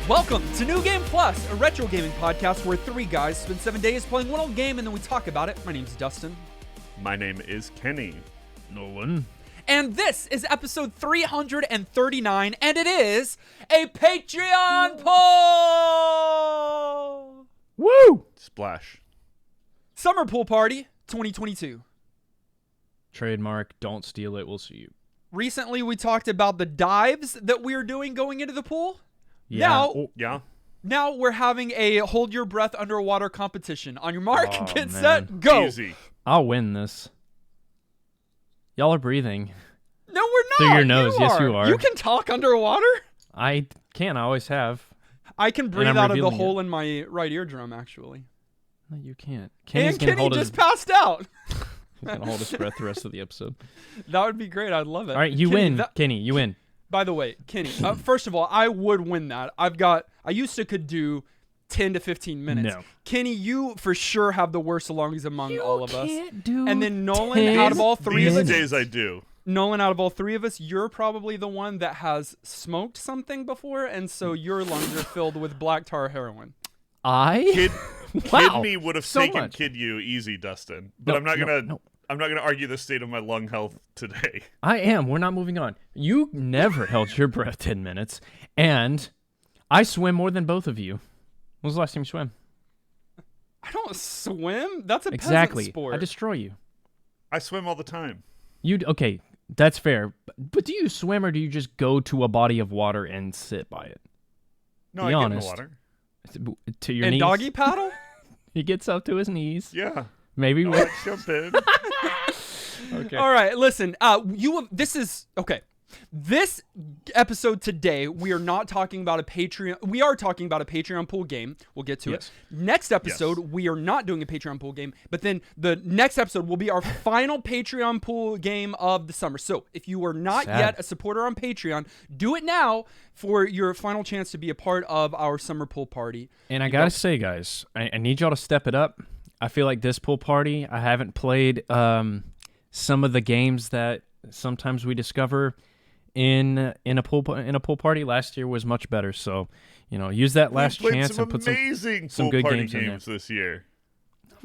Welcome to New Game Plus, a retro gaming podcast where three guys spend 7 days playing one old game and then we talk about it. My name's Dustin. My name is Kenny. Nolan. And this is episode 339, and it is a Patreon poll! Woo! Splash. Summer Pool Party 2022. Trademark, don't steal it, we'll see you. Recently, we talked about the dives that we are doing going into the pool. Yeah. Now we're having a hold your breath underwater competition. On your mark, get man. set, go. Easy. I'll win this. Y'all are breathing. No, we're not. Through your nose, yes you are. You can talk underwater? I can, I always have. I can breathe I'm out of the revealing hole in my right eardrum, actually. No, you can't. And gonna Kenny hold just his, passed out. He's gonna hold his breath the rest of the episode. That would be great. I'd love it. All right, you Kenny, win. Kenny, you win. By the way, Kenny, first of all, I would win that. I used to could do 10 to 15 minutes. No. Kenny, you for sure have the worst lungs among all of us. Do And then Nolan, out of all three of These us, days I do. Nolan, out of all three of us, you're probably the one that has smoked something before, and so your lungs are filled with black tar heroin. Kid Wow. me would have So taken much. Kid You easy, Dustin. But No, I'm not gonna no. I'm not gonna argue the state of my lung health today. I am. We're not moving on. You never held your breath 10 minutes, and I swim more than both of you. When was the last time you swam? I don't swim. That's a Exactly. peasant sport. I destroy you. I swim all the time. Okay, that's fair. But do you swim or do you just go to a body of water and sit by it? No, Be I honest. get in the water. To your and knees. doggy paddle? He gets up to his knees. Yeah. Maybe. No, I jump in. Okay. All right, listen. This episode today, we are not talking about a Patreon. We are talking about a Patreon pool game. We'll get to Yes. it. Next episode, we are not doing a Patreon pool game. But then the next episode will be our final Patreon pool game of the summer. So if you are not Sad. yet a supporter on Patreon, do it now for your final chance to be a part of our summer pool party. And I gotta say, guys, I need y'all to step it up. I feel like this pool party, I haven't played some of the games that sometimes we discover in a pool party. Last year was much better, so use that last We played chance some and put amazing some pool good party games in there. games this year.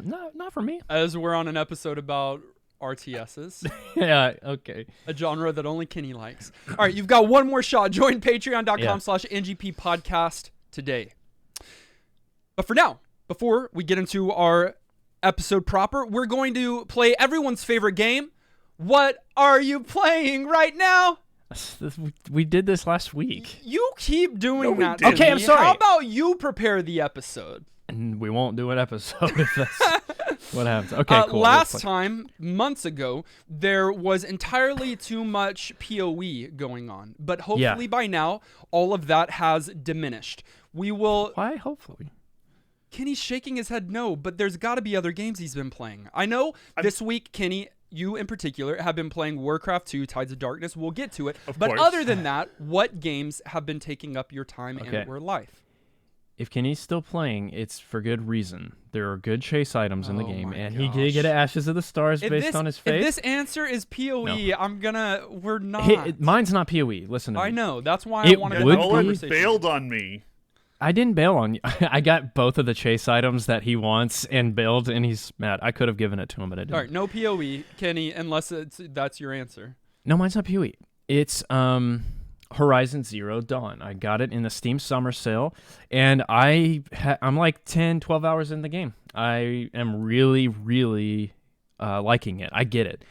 Not for me. As we're on an episode about RTSs, Yeah. Okay. a genre that only Kenny likes. All right, you've got one more shot. Join patreon.com/NGP podcast today. But for now, before we get into our episode proper, we're going to play everyone's favorite game. What are you playing right now? We did this last week, You keep doing No, we that. didn't. to Okay, I'm me. sorry. How about you prepare the episode? and we won't do an episode if that's what happens. Okay, cool. Last We'll play. time, months ago, there was entirely too much PoE going on. But hopefully by now, all of that has diminished. We will... Why? Hopefully. Kenny's shaking his head no, but there's got to be other games he's been playing. I know this week, Kenny, you in particular, have been playing Warcraft 2, Tides of Darkness. We'll get to it. But course. other than that, what games have been taking up your time and or life? If Kenny's still playing, it's for good reason. There are good chase items in the Oh game, my and he gosh. did get Ashes of the Stars based on his If face. this answer is PoE, we're not. Mine's not PoE. Listen to me. I know. That's why It I want to would have a be- Nolan conversation. bailed on me. I didn't bail on you. I got both of the chase items that he wants and bailed, and he's mad. I could have given it to him, but I didn't. All right, no PoE, Kenny, unless that's your answer. No, mine's not PoE. It's Horizon Zero Dawn. I got it in the Steam Summer Sale, and I'm like 10, 12 hours in the game. I am really, really liking it. I get it.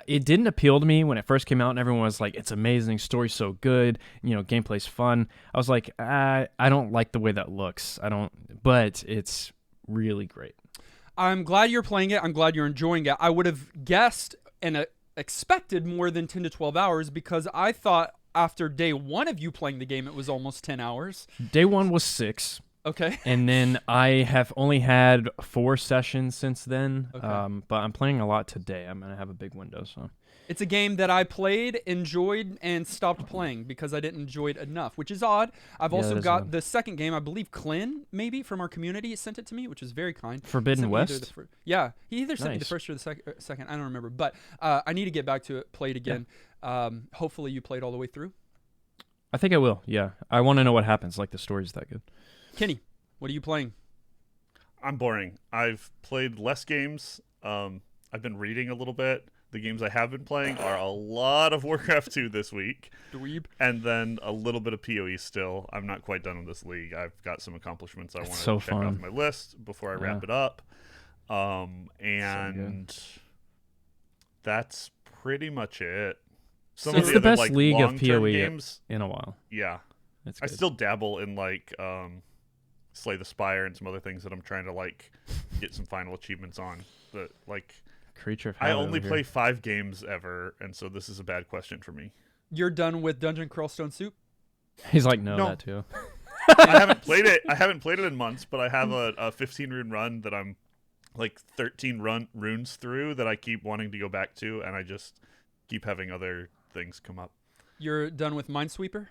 It didn't appeal to me when it first came out, and everyone was like, "It's amazing, story's so good, gameplay's fun." I was like, I don't like the way that looks. But it's really great. I'm glad you're playing it. I'm glad you're enjoying it. I would have guessed and expected more than 10 to 12 hours because I thought after day one of you playing the game, it was almost 10 hours. Day one was 6. Okay. And then I have only had 4 sessions since then, Okay. but I'm playing a lot today. I'm going to have a big window. So It's a game that I played, enjoyed, and stopped playing because I didn't enjoy it enough, which is odd. I've Yeah, also that is got odd. the second game, I believe Clint, maybe, from our community, sent it to me, which is very kind. Forbidden Sent me either West? yeah, he either sent me the Nice. first or the second. I don't remember. But I need to get back to it, play it again. Hopefully you played all the way through. I think I will. Yeah, I want to know what happens. Like the story's that good. Kenny, what are you playing? I'm boring. I've played less games. I've been reading a little bit. The games I have been playing are a lot of Warcraft 2 this week. Dweeb. And then a little bit of PoE still. I'm not quite done with this league. I've got some accomplishments I want to check off my list before I wrap it up. And that's pretty much it. It's the best league of PoE games in a while. Yeah. It's I still dabble in like Slay the Spire and some other things that I'm trying to like get some final achievements on. But like Creature of I Habit only over play here. 5 games ever, and so this is a bad question for me. You're done with Dungeon Crawl Stone Soup? He's like, no, No. that too. I haven't played it. I haven't played it in months, but I have a 15 rune run that I'm like 13 runes through that I keep wanting to go back to, and I just keep having other things come up. You're done with Minesweeper?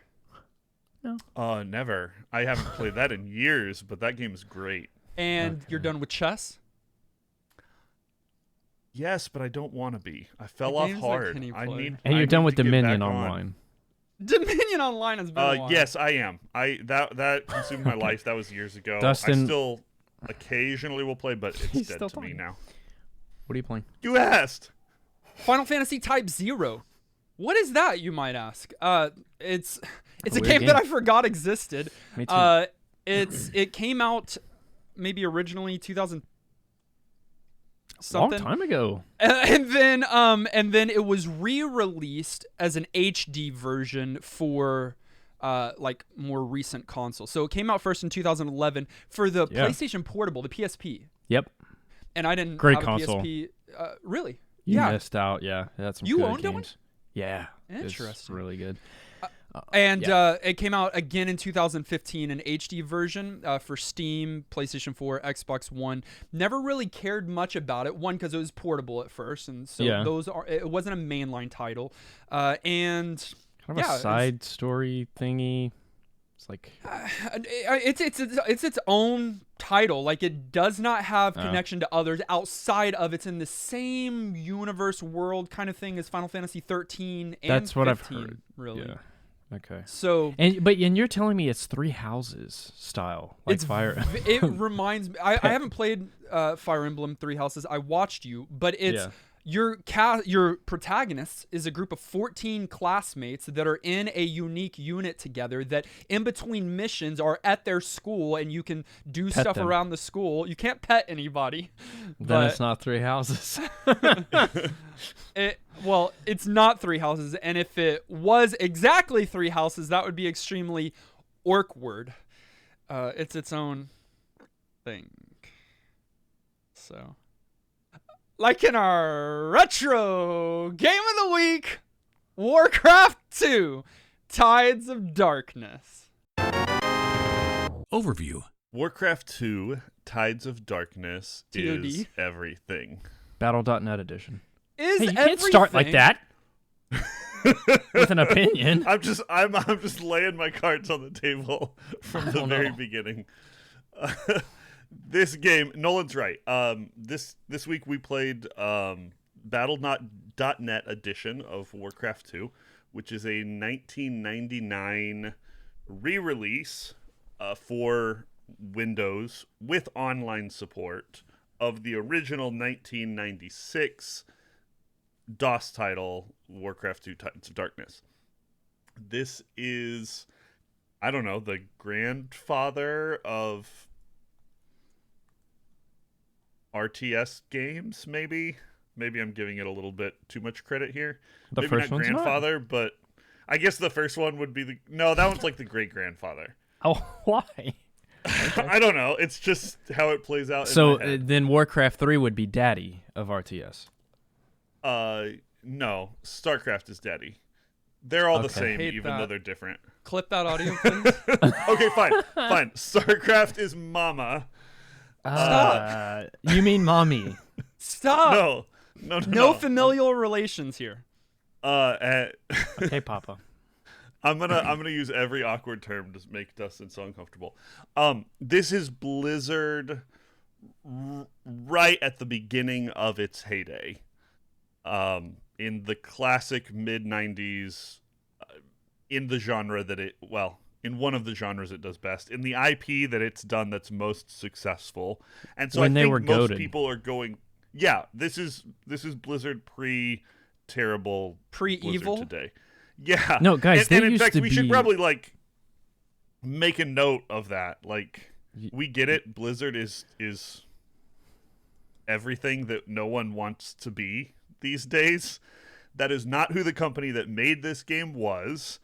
No. Never. I haven't played that in years, but that game is great. And you're done with chess? Yes, but I don't want to be. I fell The off games that hard. Kenny I played. need. And I you're done need with to get Dominion back on. Online. Dominion Online has been a while. Yes, I am. That consumed my life. That was years ago. Dustin- I still occasionally will play, but He's it's dead still to me talking. now. What are you playing? You asked. Final Fantasy Type 0. What is that, you might ask? It's a weird game that game. I forgot existed. Me too. It came out maybe originally 2000 Long something. time ago. And then it was re-released as an HD version for like more recent consoles. So it came out first in 2011 for the Yeah. PlayStation Portable, the PSP. Yep. And I didn't Great have console. a PSP. Really? You Yeah. missed out. Yeah. That's some You good owned that one? games. Yeah. Interesting. It's really good. And Yeah. it came out again in 2015, an HD version for Steam, PlayStation 4, Xbox One. Never really cared much about it. One, because it was portable at first, and so Yeah. it wasn't a mainline title. And Kind of yeah, a side story thingy. It's like it's its own title. Like, it does not have connection to others outside of it's in the same universe world kind of thing as Final Fantasy 13 and that's what 15, I've heard. really. Yeah. Okay. So And you're telling me it's Three Houses style, like it's Fire. It reminds me. I haven't played Fire Emblem Three Houses. I watched you, but it's Yeah. your protagonist is a group of 14 classmates that are in a unique unit together. That in between missions are at their school, and you can do Pet stuff them. around the school. You can't pet anybody. Then but it's not Three Houses. it's not Three Houses, and if it was exactly Three Houses, that would be extremely orc'd. It's its own thing. So, like in our retro game of the week, Warcraft 2, Tides of Darkness. Overview. Warcraft 2: Tides of Darkness is TOD. everything. Battle.net edition. Is Hey, you can't start like everything- that with an opinion. I'm just laying my cards on the table from the very beginning. This game, Nolan's right. This week we played Battle.net edition of Warcraft 2, which is a 1999 re-release for Windows with online support of the original 1996 DOS title, Warcraft 2 Tides of Darkness. This is, I don't know, the grandfather of RTS games, maybe? Maybe I'm giving it a little bit too much credit here. The Maybe first not one's not. grandfather, but I guess the first one would be the... No, that one's like the great-grandfather. Oh, why? I don't know. It's just how it plays out So in my head. then Warcraft 3 would be daddy of RTS. No. StarCraft is daddy. They're all the Okay. same, Hate even that. though they're different. Clip that audio, please. Okay, fine. StarCraft is mama. You mean mommy? Stop. No No. familial relations here. Okay, Papa. I'm gonna use every awkward term to make Dustin so uncomfortable. This is Blizzard right at the beginning of its heyday. In the classic mid-90s in the genre that in one of the genres it does best, in the IP that it's done that's most successful. And so When I they think were most goated. people are going, yeah, this is Blizzard pre-terrible Pre-evil? Blizzard today. Yeah. No, guys, and, they and in used fact, to we should be- probably like make a note of that. Like, we get it. Blizzard is everything that no one wants to be these days. That is not who the company that made this game was.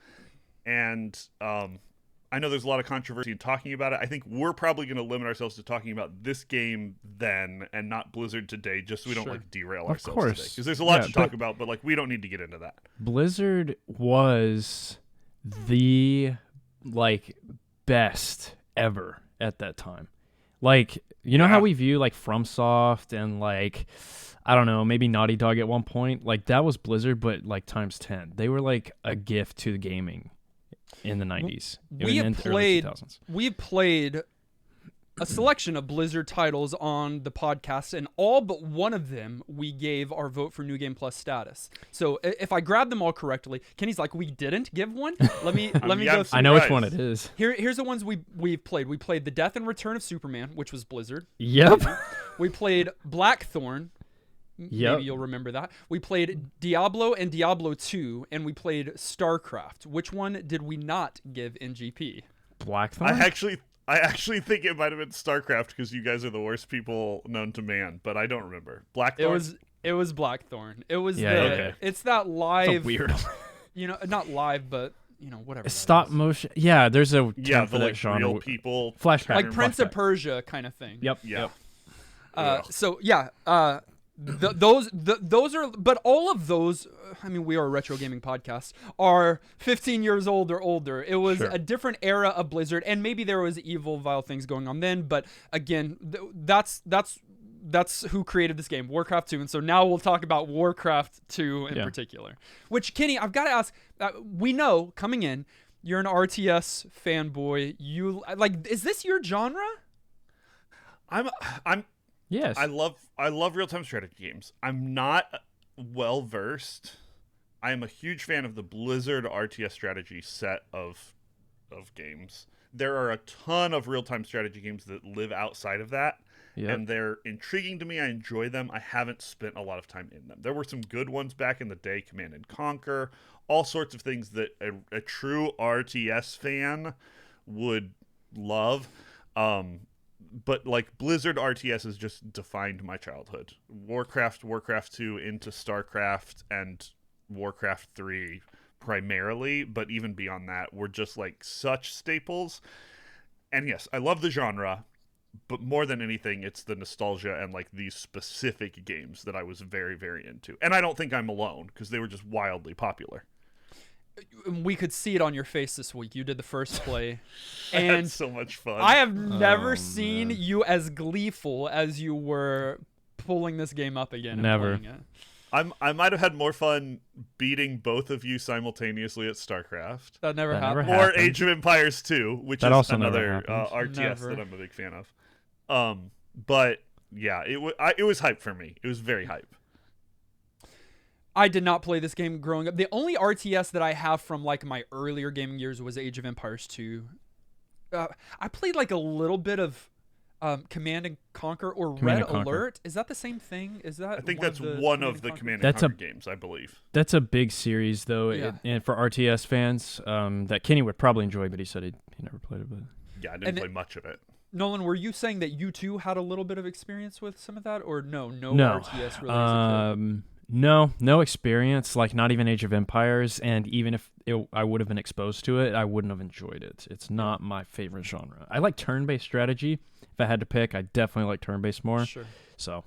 And I know there's a lot of controversy in talking about it. I think we're probably going to limit ourselves to talking about this game then and not Blizzard today, just so we don't Sure. like derail Of ourselves course. today. Because there's a lot Yeah, to talk but- about, but like we don't need to get into that. Blizzard was the like best ever at that time. Like, you know how Yeah. we view like FromSoft and like, I don't know, maybe Naughty Dog at one point? Like, that was Blizzard, but like times 10. They were like a gift to the gaming in the 90s. We even have in the early played 2000s. we've played a selection of Blizzard titles on the podcast, and all but one of them we gave our vote for New Game Plus status. So if I grab them all correctly, Kenny's like, we didn't give one. Let me yeah, go I'm through. I know which surprised. one it is. Here's the ones we've played. We played The Death and Return of Superman, which was Blizzard. Yep. We played Blackthorn. Yep. Maybe you'll remember that. We played Diablo and Diablo 2, and we played StarCraft. Which one did we not give NGP? Blackthorn? I actually think it might have been StarCraft because you guys are the worst people known to man, but I don't remember. Blackthorn? It was Blackthorn. It was Yeah, okay. It's that It's live, weird. not live, but whatever. that Stop is. motion. Yeah, there's a Yeah, term for the that like genre. real people. Flashback. Like Prince of Flashback. Persia kind of thing. Yep. Yeah. Yep. Ugh. So yeah, those are, but all of those, I mean, we are a retro gaming podcast, are 15 years old or older. It was Sure. a different era of Blizzard, and maybe there was evil, vile things going on then. But again, that's who created this game, Warcraft 2. And so now we'll talk about Warcraft 2 in Yeah. particular. Which, Kenny, I've got to ask. We know coming in, you're an RTS fanboy. You like, is this your genre? I'm Yes. I love real-time strategy games. I'm not well versed. I am a huge fan of the Blizzard RTS strategy set of games. There are a ton of real-time strategy games that live outside of that, Yep. and they're intriguing to me. I enjoy them. I haven't spent a lot of time in them. There were some good ones back in the day, Command and Conquer, all sorts of things that a true RTS fan would love. But like Blizzard RTS has just defined my childhood. Warcraft 2 into StarCraft and Warcraft 3 primarily, but even beyond that, were just like such staples. And yes, I love the genre, but more than anything, it's the nostalgia and like these specific games that I was very, very into. And I don't think I'm alone because they were just wildly popular. We could see it on your face this week. You did the first play, I had and so much fun. I have never Oh, seen man. you as gleeful as you were pulling this game up again. And Never. playing it. I might have had more fun beating both of you simultaneously at StarCraft. That never That never happened. Or happened. Age of Empires 2, which That is also never another happened. RTS Never. that I'm a big fan of. But yeah, it was hype for me. It was very hype. I did not play this game growing up. The only RTS that I have from like my earlier gaming years was Age of Empires 2. I played like a little bit of Command and Conquer or Command Red and Conquer. Alert. Is that the same thing? Is that I think one that's of the one of the Conquer? Command and That's a- Conquer games, I believe. That's a big series, though, Yeah. and for RTS fans, that Kenny would probably enjoy, but he said he never played it. But Yeah, I didn't And play much of it. Nolan, were you saying that you too had a little bit of experience with some of that, or no no, RTS really? As a kid? no experience. Like not even Age of Empires, and even if I would have been exposed to it, I wouldn't have enjoyed it. It's not my favorite genre. I like turn-based strategy. If I had to pick, I definitely like turn-based more. Sure. So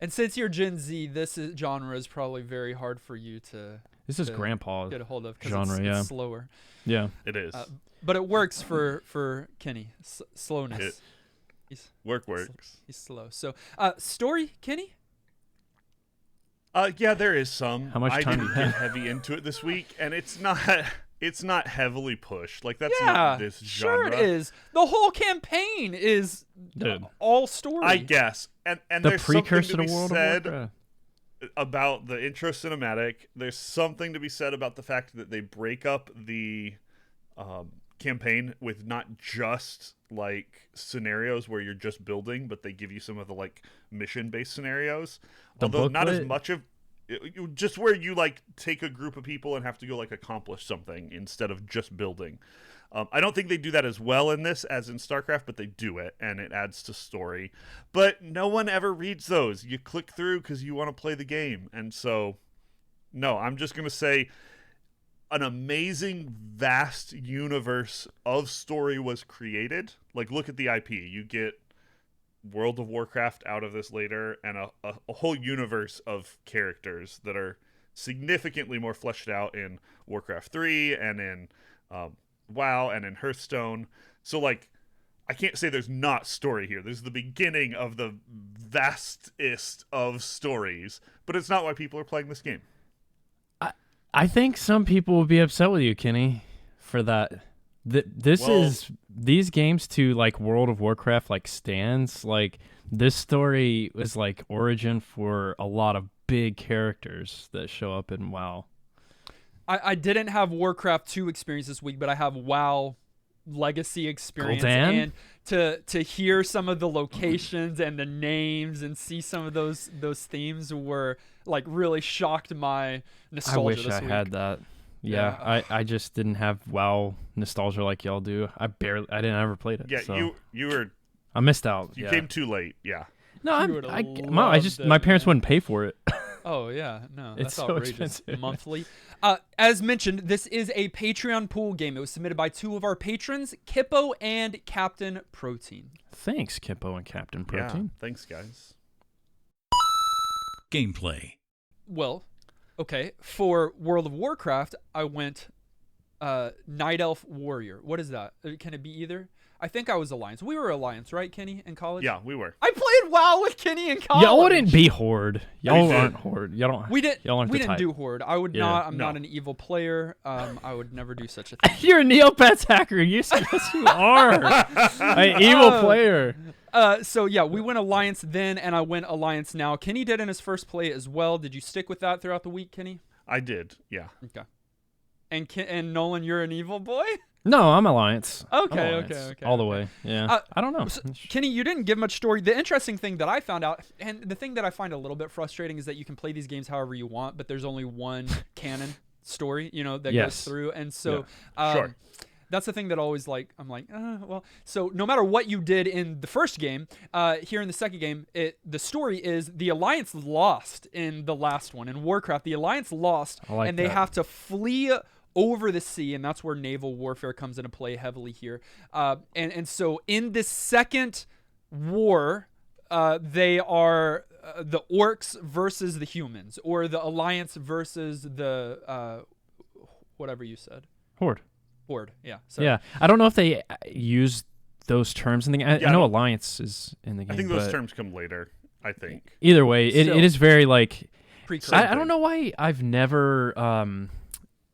And since you're Gen Z, this genre is probably very hard for you to this is to Grandpa get a hold of because genre, yeah. it's slower. Yeah. It is. But it works for Kenny. Slowness. Works. He's slow. So, story, Kenny? Yeah, there is some. How much I time didn't do you get have? heavy into it this week, and it's not heavily pushed. Like that's Yeah, not this sure genre. it is. The whole campaign is Dude. all story. I guess. And The there's precursor something to to be World said. of Warcraft. about the intro cinematic. There's something to be said about the fact that they break up the campaign with not just like scenarios where you're just building, but they give you some of the like mission-based scenarios. Although not as much of just where you like take a group of people and have to go like accomplish something instead of just building. I don't think they do that as well in this as in StarCraft, but they do it, and it adds to story. But no one ever reads those. You click through because you want to play the game. And so, no, I'm just going to say an amazing, vast universe of story was created. Like, look at the IP. You get World of Warcraft out of this later, and a whole universe of characters that are significantly more fleshed out in Warcraft 3 and in WoW and in Hearthstone. So like I can't say there's not story here. There's the beginning of the vastest of stories, but it's not why people are playing this game. I think some people will be upset with you, Kenny, for that. These games to like World of Warcraft like stands, like this story is like origin for a lot of big characters that show up in WoW. I didn't have Warcraft 2 experience this week, but I have WoW Legacy experience. Gul'dan? And to hear some of the locations and the names and see some of those themes were like really shocked my nostalgia. I wish this I week. had that. Yeah. I just didn't have WoW nostalgia like y'all do. I didn't ever played it. Yeah, so I missed out. You came too late. Yeah. No, You would've my parents wouldn't pay for it. Oh yeah, no, It's that's so outrageous. expensive. Monthly. As mentioned, this is a Patreon pool game. It was submitted by two of our patrons, Kippo and Captain Protein. Thanks, Kippo and Captain Protein. Yeah, thanks, guys. Gameplay. Well, okay. For World of Warcraft, I went Night Elf Warrior. What is that? Can it be either? I think I was Alliance. We were Alliance, right, Kenny, in college? Yeah, we were. I played WoW with Kenny in college. Y'all wouldn't be Horde. Y'all We aren't did. Horde. Y'all don't. We Y'all aren't we the didn't type. do Horde. I would Yeah. not. I'm No. not an evil player. I would never do such a thing. You're a Neopets hacker. Yes, you are. An evil player. So yeah, we went Alliance then, and I went Alliance now. Kenny did in his first play as well. Did you stick with that throughout the week, Kenny? I did. Yeah. Okay. And Nolan, you're an evil boy? No, I'm Alliance. Okay, I'm Alliance. okay. All the way. Yeah. I don't know. Kenny, you didn't give much story. The interesting thing that I found out, and the thing that I find a little bit frustrating, is that you can play these games however you want, but there's only one canon story, that goes Yes. through. And so Sure. that's the thing that always I'm like, well, so no matter what you did in the first game, here in the second game, the story is the Alliance lost in the last one. In Warcraft, the Alliance lost, I like and they that. have to flee over the sea, and that's where naval warfare comes into play heavily here. And so in this second war, they are the orcs versus the humans, or the Alliance versus the whatever you said. Horde. Horde, yeah. So, Yeah. I don't know if they use those terms in the game. I Yeah, know I Alliance is in the game. I think those but terms come later. I think. Either way, it So- is very like. precursor. I don't know why I've never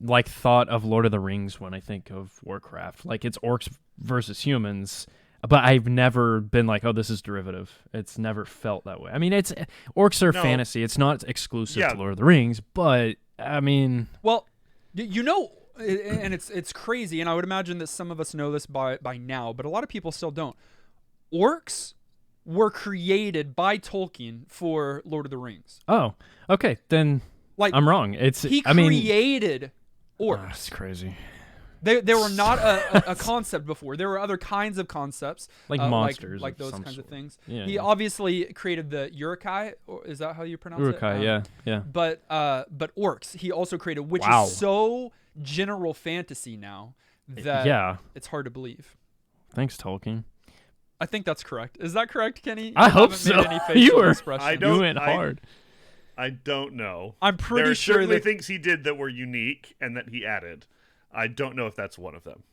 like thought of Lord of the Rings when I think of Warcraft. Like it's orcs versus humans, but I've never been like, oh, this is derivative. It's never felt that way. I mean, orcs are No. fantasy. It's not exclusive Yeah. to Lord of the Rings, but I mean, Well, and it's crazy, and I would imagine that some of us know this by now, but a lot of people still don't. Orcs were created by Tolkien for Lord of the Rings. oh, okay, then Like I'm wrong. he I mean, created orcs. it's crazy. They were not a concept before. There were other kinds of concepts, Like monsters like of those some kinds of sort. things. Yeah, He yeah. obviously created the Uruk-hai, or is that how you pronounce it? Uruk-hai, yeah. But orcs he also created, which Wow. is so general fantasy now that Yeah. it's hard to believe. Thanks, Tolkien. I think that's correct. Is that correct, Kenny? I hope haven't made so. any You facial were- expressions. I don't- You went I- hard. I don't know. I'm pretty there are sure certainly that things he did that were unique and that he added. I don't know if that's one of them.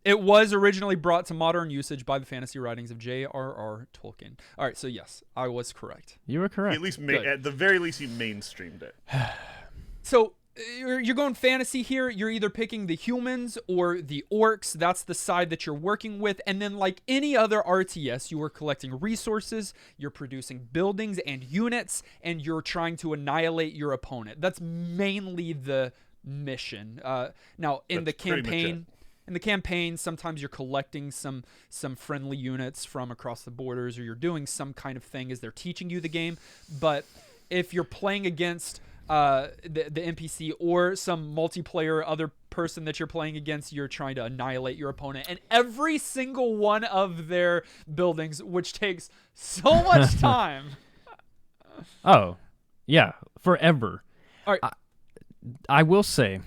it was originally brought to modern usage by the fantasy writings of J.R.R. Tolkien. All right, so yes, I was correct. You were correct. He at least Good. at the very least he mainstreamed it. So you're going fantasy here. You're either picking the humans or the orcs. That's the side that you're working with. And then like any other RTS, you are collecting resources, you're producing buildings and units, and you're trying to annihilate your opponent. That's mainly the mission. Now in the campaign, sometimes you're collecting some friendly units from across the borders, or you're doing some kind of thing as they're teaching you the game. But if you're playing against the NPC or some multiplayer other person that you're playing against, you're trying to annihilate your opponent and every single one of their buildings, which takes so much time. Oh, yeah, forever. All right. I will say,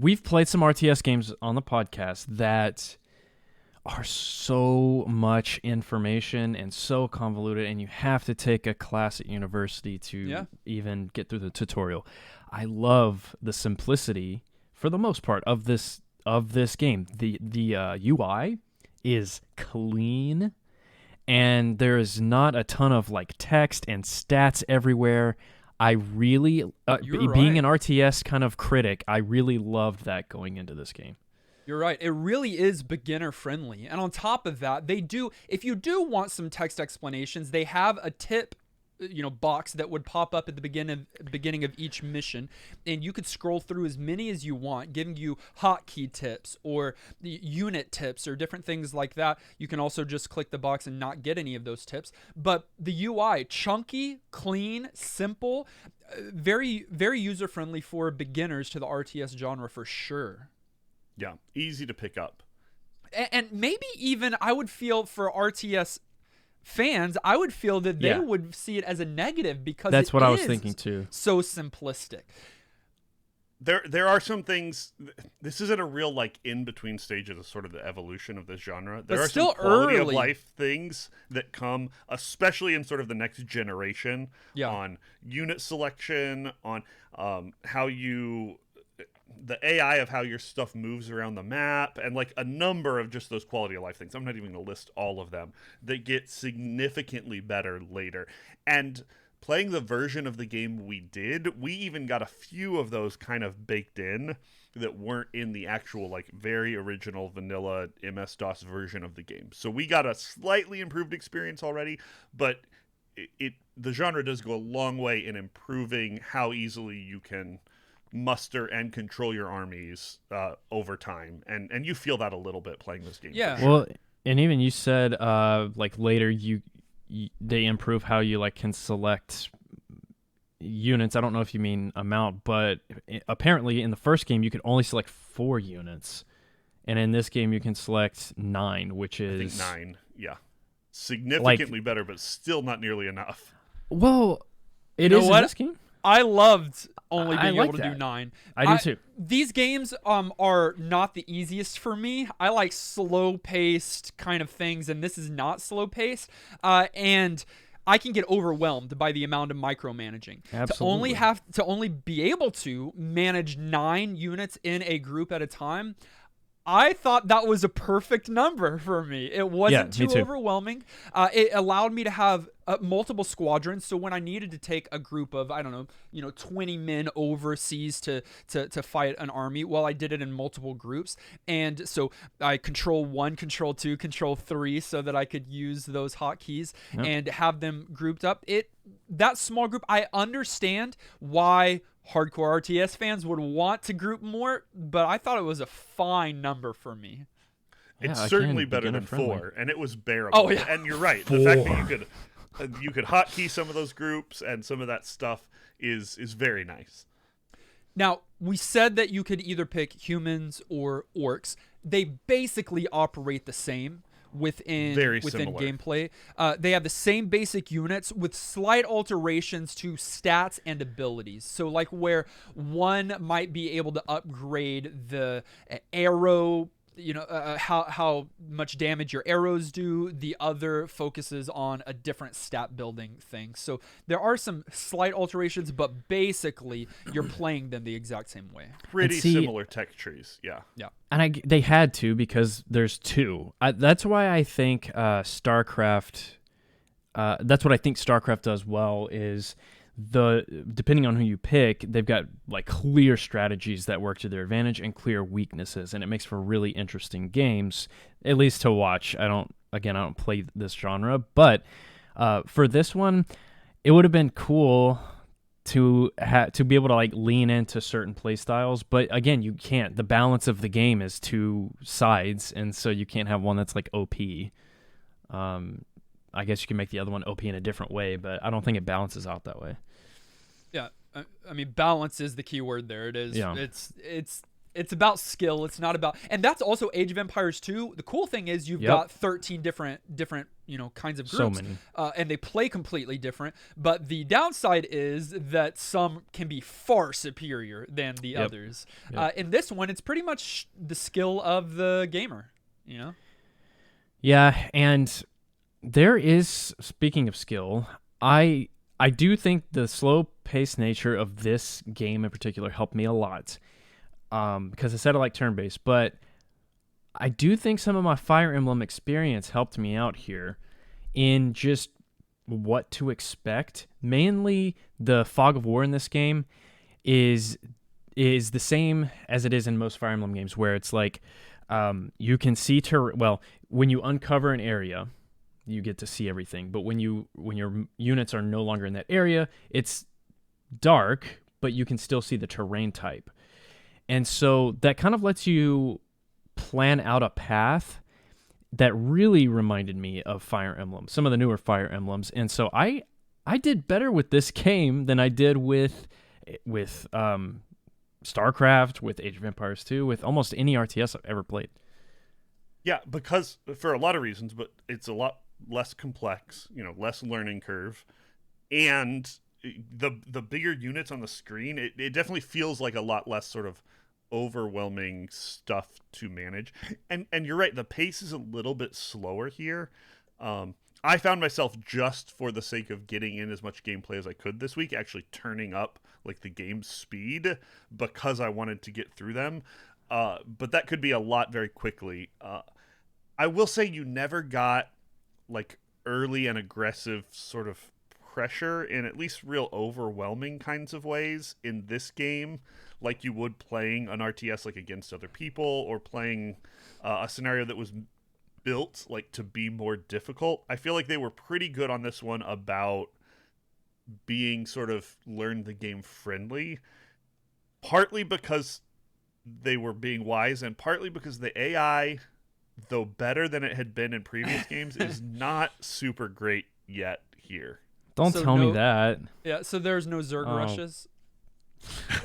we've played some RTS games on the podcast that are so much information and so convoluted, and you have to take a class at university to even get through the tutorial. I love the simplicity, for the most part, of this game. The UI is clean, and there is not a ton of like text and stats everywhere. I really, being an RTS kind of critic, I really loved that going into this game. You're right. It really is beginner friendly. And on top of that, if you do want some text explanations, they have a tip, box that would pop up at the beginning of each mission, and you could scroll through as many as you want, giving you hotkey tips or unit tips or different things like that. You can also just click the box and not get any of those tips. But the UI, chunky, clean, simple, very, very user friendly for beginners to the RTS genre for sure. Yeah, easy to pick up. And maybe even I would feel for RTS fans, I would feel that they would see it as a negative because that's what I was thinking too. So simplistic. There are some things. This isn't a real like in between stages of sort of the evolution of this genre. There are still some quality early of life things that come, especially in sort of the next generation, on unit selection, on how you. The AI of how your stuff moves around the map, and like a number of just those quality of life things. I'm not even going to list all of them that get significantly better later. And playing the version of the game we did, we even got a few of those kind of baked in that weren't in the actual like very original vanilla MS-DOS version of the game. So we got a slightly improved experience already, but the genre does go a long way in improving how easily you can muster and control your armies over time, and you feel that a little bit playing this game. Yeah. For sure. Well, and even you said like later they improve how you like can select units. I don't know if you mean amount, but apparently in the first game you could only select 4 units, and in this game you can select 9, which is I think 9. Yeah, significantly better, but still not nearly enough. Well, it is in this game. I loved only being like able to that. do 9. I do too. These games are not the easiest for me. I like slow-paced kind of things, and this is not slow-paced. And I can get overwhelmed by the amount of micromanaging. Absolutely. To only be able to manage 9 units in a group at a time, I thought that was a perfect number for me. It wasn't too overwhelming. It allowed me to have multiple squadrons. So when I needed to take a group of, 20 men overseas to fight an army, well, I did it in multiple groups. And so I control 1, control 2, control 3 so that I could use those hotkeys and have them grouped up. That small group, I understand why hardcore RTS fans would want to group more, but I thought it was a fine number for me. It's certainly better than 4, and it was bearable. Oh, yeah. And you're right. The fact that you could hotkey some of those groups and some of that stuff is very nice. Now, we said that you could either pick humans or orcs. They basically operate the same within gameplay. They have the same basic units with slight alterations to stats and abilities. So like where one might be able to upgrade the arrow, how much damage your arrows do, the other focuses on a different stat building thing. So there are some slight alterations, but basically you're playing them the exact same way. Pretty similar tech trees. Yeah. And they had to, because there's 2. That's why I think StarCraft. That's what I think StarCraft does well, is depending on who you pick, they've got like clear strategies that work to their advantage and clear weaknesses, and it makes for really interesting games, at least to watch. I don't play this genre, but for this one, it would have been cool to be able to like lean into certain play styles, but again, you can't. The balance of the game is two sides, and so you can't have one that's like OP. I guess you can make the other one OP in a different way, but I don't think it balances out that way. Yeah, I mean, balance is the key word there. It is. Yeah. It's about skill. It's not about, and that's also Age of Empires 2. The cool thing is you've got 13 different kinds of groups, so many, and they play completely different. But the downside is that some can be far superior than the others. In this one, it's pretty much the skill of the gamer. Yeah, and there is, speaking of skill, I do think the slow-paced nature of this game in particular helped me a lot. Because I said I like turn-based, but I do think some of my Fire Emblem experience helped me out here in just what to expect. Mainly, the fog of war in this game is the same as it is in most Fire Emblem games, where it's like you can see when you uncover an area, you get to see everything. But when your units are no longer in that area, it's dark, but you can still see the terrain type. And so that kind of lets you plan out a path that really reminded me of Fire Emblem, some of the newer Fire Emblems. And so I did better with this game than I did with StarCraft, with Age of Empires 2, with almost any RTS I've ever played. Yeah, because for a lot of reasons, but it's a lot less complex, less learning curve, and the bigger units on the screen, it definitely feels like a lot less sort of overwhelming stuff to manage. And you're right, the pace is a little bit slower here. I found myself, just for the sake of getting in as much gameplay as I could this week, actually turning up like the game's speed because I wanted to get through them. But that could be a lot very quickly. I will say you never got like early and aggressive sort of pressure in at least real overwhelming kinds of ways in this game, like you would playing an RTS like against other people, or playing a scenario that was built like to be more difficult. I feel like they were pretty good on this one about being sort of learn the game friendly, partly because they were being wise, and partly because the AI, though better than it had been in previous games, is not super great yet here. Don't tell me that. Yeah, so there's no Zerg rushes.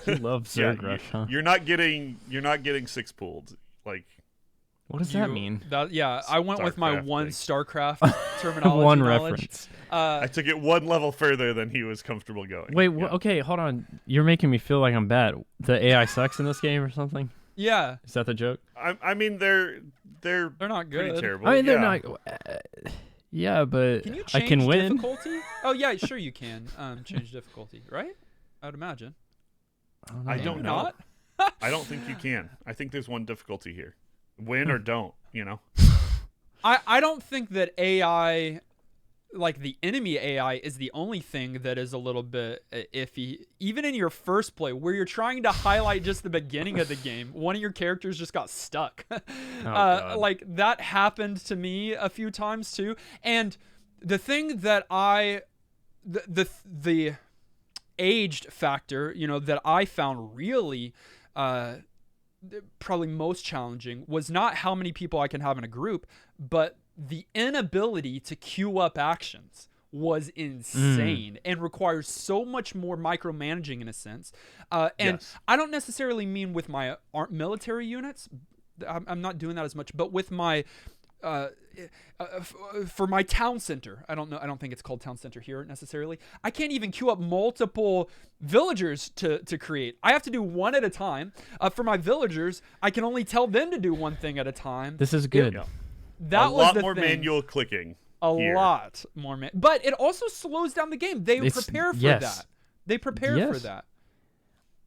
You love Zerg rush, huh? You're not getting 6 pooled. Like, what does that mean? I went with my one thing. StarCraft terminology one knowledge. Reference. I took it one level further than he was comfortable going. Wait, okay, hold on. You're making me feel like I'm bad. The AI sucks in this game or something? Yeah. Is that the joke? I mean, they're not good. pretty terrible. I mean, they're not. Yeah, but can you I change can win. difficulty? Oh yeah, sure you can. Change difficulty, right? I would imagine. I don't know. Not? I don't think you can. I think there's one difficulty here. Win or don't, I don't think that AI, like the enemy AI, is the only thing that is a little bit iffy. Even in your first play, where you're trying to highlight just the beginning of the game, one of your characters just got stuck. Like that happened to me a few times too. And the thing that the aged factor, that I found really probably most challenging was not how many people I can have in a group, but the inability to queue up actions was insane and requires so much more micromanaging in a sense. And yes. I don't necessarily mean with my military units. I'm not doing that as much, but with my for my town center, I don't think it's called town center here necessarily. I can't even queue up multiple villagers to create. I have to do one at a time. For my villagers, I can only tell them to do one thing at a time. This is good. That a was lot the more thing. Manual clicking. Lot more but it also slows down the game. They prepare for that. They prepare for that.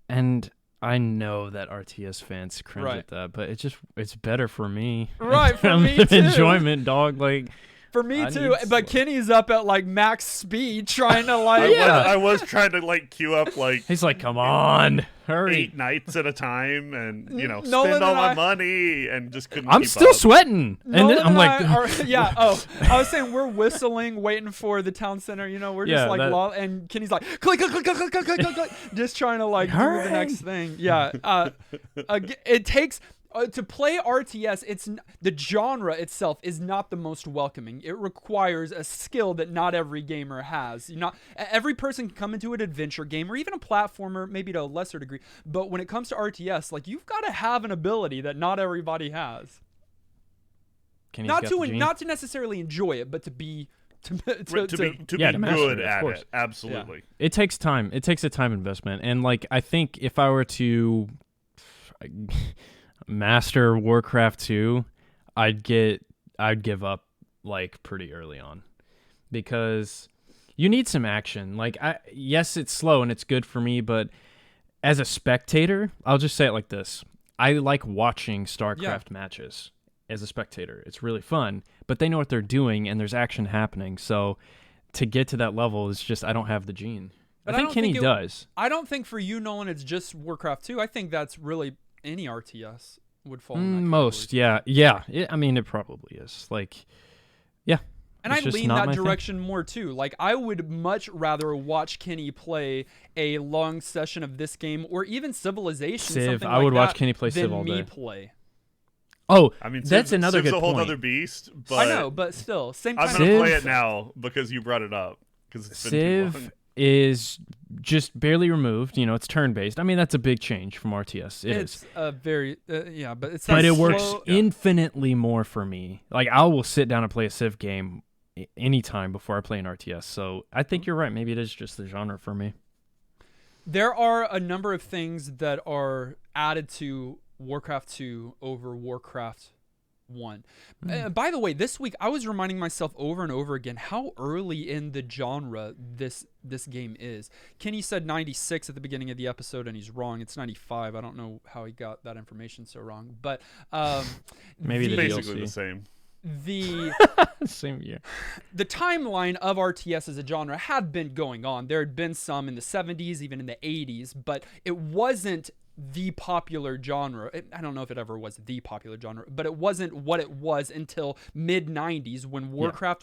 And I know that RTS fans cringe at that, but it's better for me. Right, for me too. Enjoyment, dog. Like, For me I too, need but slow. Kenny's up at like max speed trying to like. I was trying to like queue up like He's like, come on, hurry. 8 nights at a time, and Nolan spend all and my I- money, and just couldn't. I'm keep still up. sweating. And Nolan then I'm like, I are, yeah. Oh, I was saying we're whistling, waiting for the town center. We're just Yeah, like, that- and Kenny's like, click, click, click, click, click, click, click, click, just trying to like do the Hurry. next thing. Yeah. It takes. To play RTS, the genre itself is not the most welcoming. It requires a skill that not every gamer has. Every person can come into an adventure game or even a platformer, maybe to a lesser degree. But when it comes to RTS, like you've got to have an ability that not everybody has. Kenny's Not got the gene. to necessarily enjoy it, but to be To be Yeah, to master good it, of at course. it. Absolutely. It takes time. It takes a time investment. And like I think if I were to master Warcraft 2, I'd give up like pretty early on. Because you need some action. Like yes, it's slow and it's good for me, but as a spectator, I'll just say it like this. I like watching StarCraft matches as a spectator. It's really fun, but they know what they're doing and there's action happening. So to get to that level is just I don't have the gene. But I think Kenny does. I don't think for you, Nolan, it's just Warcraft 2. I think that's really any RTS would fall in that Most, category. yeah. I mean, it probably is. Like, yeah. And I it's just lean not that my thing. direction more too. Like I would much rather watch Kenny play a long session of this game or even Civilization. Civ, something I like would watch that, Kenny play than Civ all me day. play. Oh, I mean, that's another Civ's good a whole point. other beast. But I know, but still, same I'm kind gonna of play Civ- it now because you brought it up. Because it's been too long. Civ is just barely removed. It's turn-based. I mean, that's a big change from RTS. It's a very yeah, but it's But that it works slow- infinitely more for me. Like, I will sit down and play a Civ game anytime before I play an RTS. So I think you're right. Maybe it is just the genre for me. There are a number of things that are added to Warcraft 2 over Warcraft 1. By the way, this week I was reminding myself over and over again how early in the genre this game is. Kenny said 96 at the beginning of the episode, and he's wrong. It's 95. I don't know how he got that information so wrong, but Maybe the Basically DLC. the same. the Same year. the timeline of RTS as a genre had been going on. There had been some in the 70s, even in the 80s, but it wasn't the popular genre. I don't know if it ever was the popular genre, but it wasn't what it was until mid 90s when Warcraft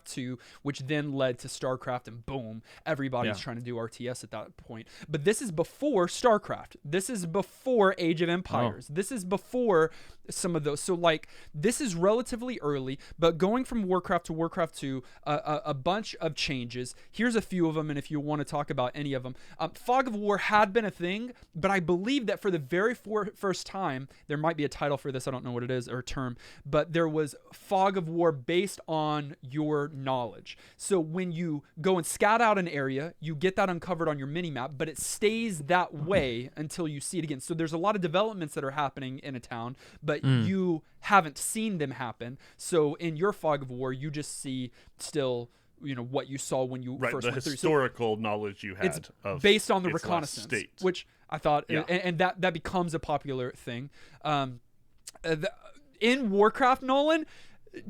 2, which then led to StarCraft, and boom, everybody's trying to do RTS at that point. But this is before StarCraft. This is before Age of Empires. This is before some of those. So like this is relatively early, but going from Warcraft to Warcraft 2, a bunch of changes. Here's a few of them, and if you want to talk about any of them, Fog of War had been a thing, but I believe that for the very first time, there might be a title for this, I don't know what it is, or a term, but there was Fog of War based on your knowledge. So when you go and scout out an area, you get that uncovered on your minimap, but it stays that way until you see it again. So there's a lot of developments that are happening in a town, but you haven't seen them happen. So in your Fog of War, you just see still what you saw when you first the went through. historical knowledge you had It's of based on the its last reconnaissance, state. which I thought, Yeah. and that becomes a popular thing. In Warcraft, Nolan,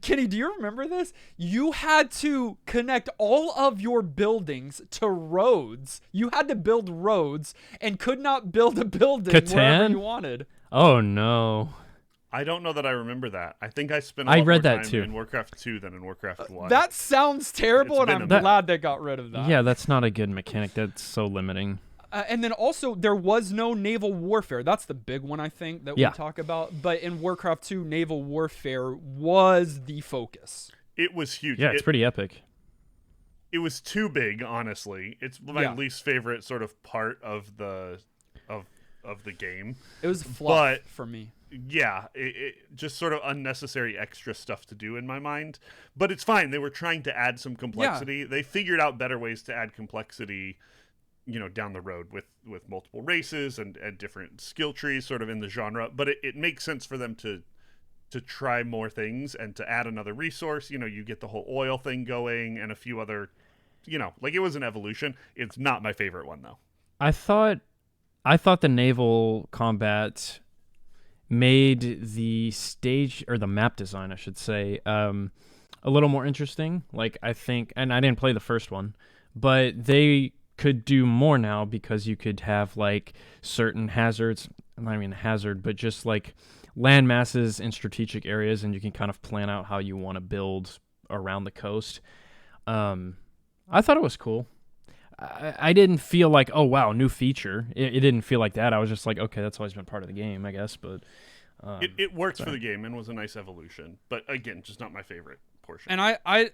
Kenny, do you remember this? You had to connect all of your buildings to roads. You had to build roads and could not build a building wherever Catan? you wanted. Oh, no. I don't know that I remember that. I think I spent I a lot read more that time too. in Warcraft 2 than in Warcraft 1. That sounds terrible, It's and been I'm a minute. glad they got rid of that. Yeah, that's not a good mechanic. That's so limiting. And then also, there was no naval warfare. That's the big one, I think, that we talk about. But in Warcraft 2, naval warfare was the focus. It was huge. Yeah, it's pretty epic. It was too big, honestly. It's my Yeah. least favorite sort of part of the game. It was fluff But- for me. Yeah, it just sort of unnecessary extra stuff to do in my mind. But it's fine. They were trying to add some complexity. They figured out better ways to add complexity, down the road with multiple races and different skill trees sort of in the genre. But it makes sense for them to try more things and to add another resource. You get the whole oil thing going and a few other, like it was an evolution. It's not my favorite one though. I thought the naval combat made the stage, or the map design, I should say, a little more interesting. Like, I think, and I didn't play the first one, but they could do more now because you could have like certain hazards, not even a hazard, but just like land masses in strategic areas, and you can kind of plan out how you want to build around the coast. I thought it was cool. I didn't feel like, oh wow, new feature. It didn't feel like that. I was just like, okay, that's always been part of the game, I guess. But it works for the game and was a nice evolution. But again, just not my favorite portion. And I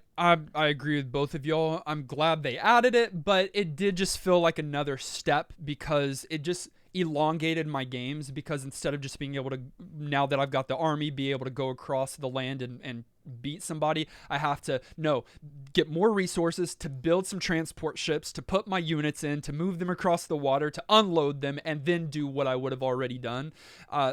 agree with both of y'all. I'm glad they added it, but it did just feel like another step because it just elongated my games, because instead of just being able to, now that I've got the army, be able to go across the land and beat somebody, I have to get more resources to build some transport ships, to put my units in, to move them across the water, to unload them, and then do what I would have already done.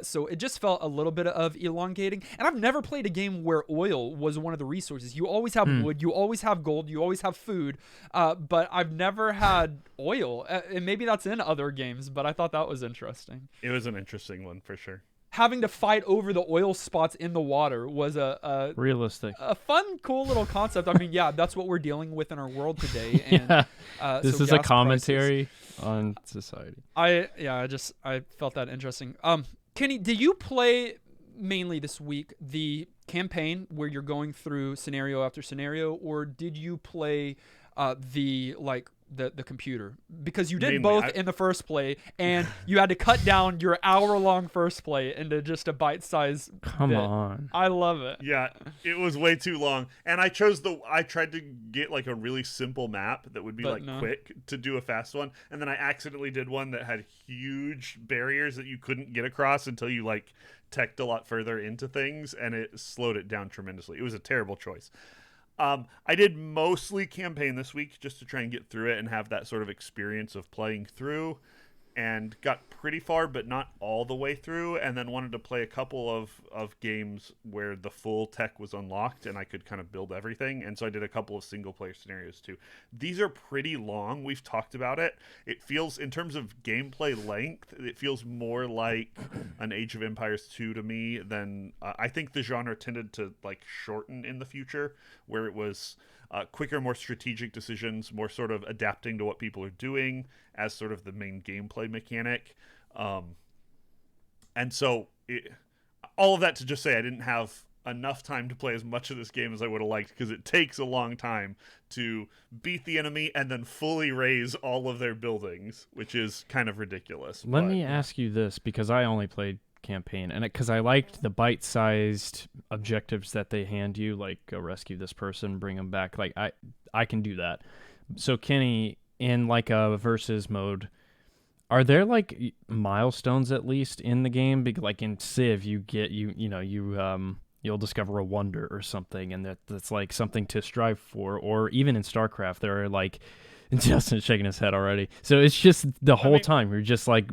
So it just felt a little bit of elongating. And I've never played a game where oil was one of the resources. You always have wood, you always have gold, you always have food, but I've never had oil. And maybe that's in other games, but I thought that was interesting. It was an interesting one for sure. Having to fight over the oil spots in the water was a realistic, a fun, cool little concept. I mean, yeah, that's what we're dealing with in our world today. And this is a commentary on society. I felt that interesting. Kenny, did you play mainly this week the campaign where you're going through scenario after scenario, or did you play the computer? Because you did mainly, both in the first play, and you had to cut down your hour-long first play into just a bite-sized Come bit. on. I love it. Yeah, it was way too long, and I tried to get like a really simple map that would be quick to do a fast one, and then I accidentally did one that had huge barriers that you couldn't get across until you like teched a lot further into things, and it slowed it down tremendously. It was a terrible choice. I did mostly campaign this week just to try and get through it and have that sort of experience of playing through, and got pretty far but not all the way through, and then wanted to play a couple of games where the full tech was unlocked and I could kind of build everything, and so I did a couple of single player scenarios too. These are pretty long. We've talked about it. It feels, in terms of gameplay length, it feels more like an Age of Empires 2 to me than I think the genre tended to like shorten in the future, where it was quicker, more strategic decisions, more sort of adapting to what people are doing as sort of the main gameplay mechanic. And so all of that to just say I didn't have enough time to play as much of this game as I would have liked, because it takes a long time to beat the enemy and then fully raise all of their buildings, which is kind of ridiculous. Let me ask you this, because I only played campaign, and because I liked the bite-sized objectives that they hand you, like go rescue this person, bring them back. Like I can do that. So Kenny, in like a versus mode, are there like milestones at least in the game? Because like in Civ, you get you'll discover a wonder or something, and that's like something to strive for. Or even in StarCraft, there are like, Justin's shaking his head already. So it's just the whole time you're just like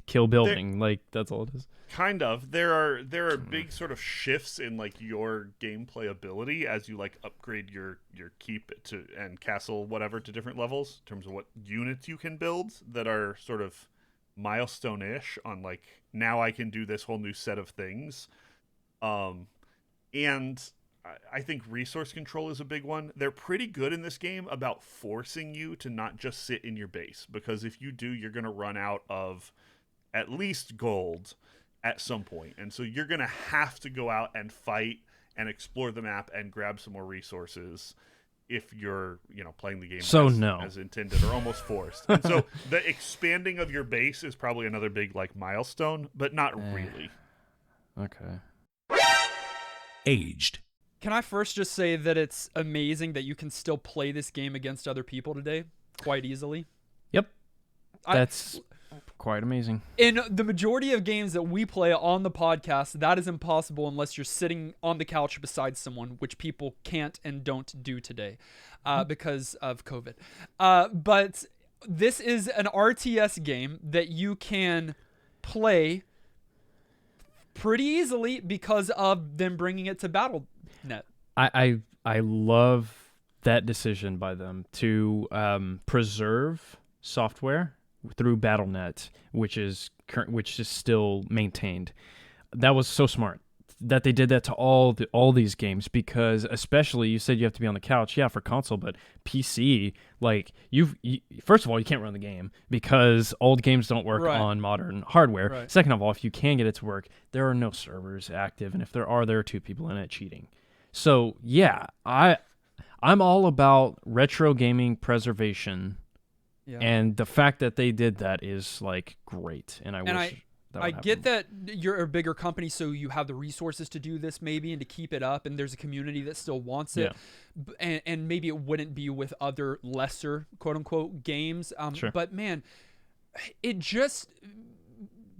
kill building, like that's all it is. Kind of. There are big sort of shifts in like your gameplay ability as you like upgrade your keep to and castle whatever to different levels in terms of what units you can build that are sort of milestone-ish on like, now I can do this whole new set of things. And I think resource control is a big one. They're pretty good in this game about forcing you to not just sit in your base, because if you do, you're going to run out of at least gold at some point. And so you're going to have to go out and fight and explore the map and grab some more resources if you're, playing the game as intended or almost forced. And so the expanding of your base is probably another big like milestone, but not really. Okay. Aged. Can I first just say that it's amazing that you can still play this game against other people today quite easily? Yep. That's quite amazing. In the majority of games that we play on the podcast, that is impossible unless you're sitting on the couch beside someone, which people can't and don't do today because of COVID. But this is an RTS game that you can play pretty easily because of them bringing it to BattleNet. I love that decision by them to preserve software through BattleNet, which is still maintained. That was so smart that they did that to all these games, because especially you said you have to be on the couch, yeah, for console, but PC, like first of all, you can't run the game because old games don't work on modern hardware. Right. Second of all, if you can get it to work, there are no servers active, and if there are 2 people in it cheating. So yeah, I'm all about retro gaming preservation, and the fact that they did that is like great, and I get that you're a bigger company, so you have the resources to do this maybe and to keep it up, and there's a community that still wants it. And maybe it wouldn't be with other lesser quote-unquote games. Sure. But man, it just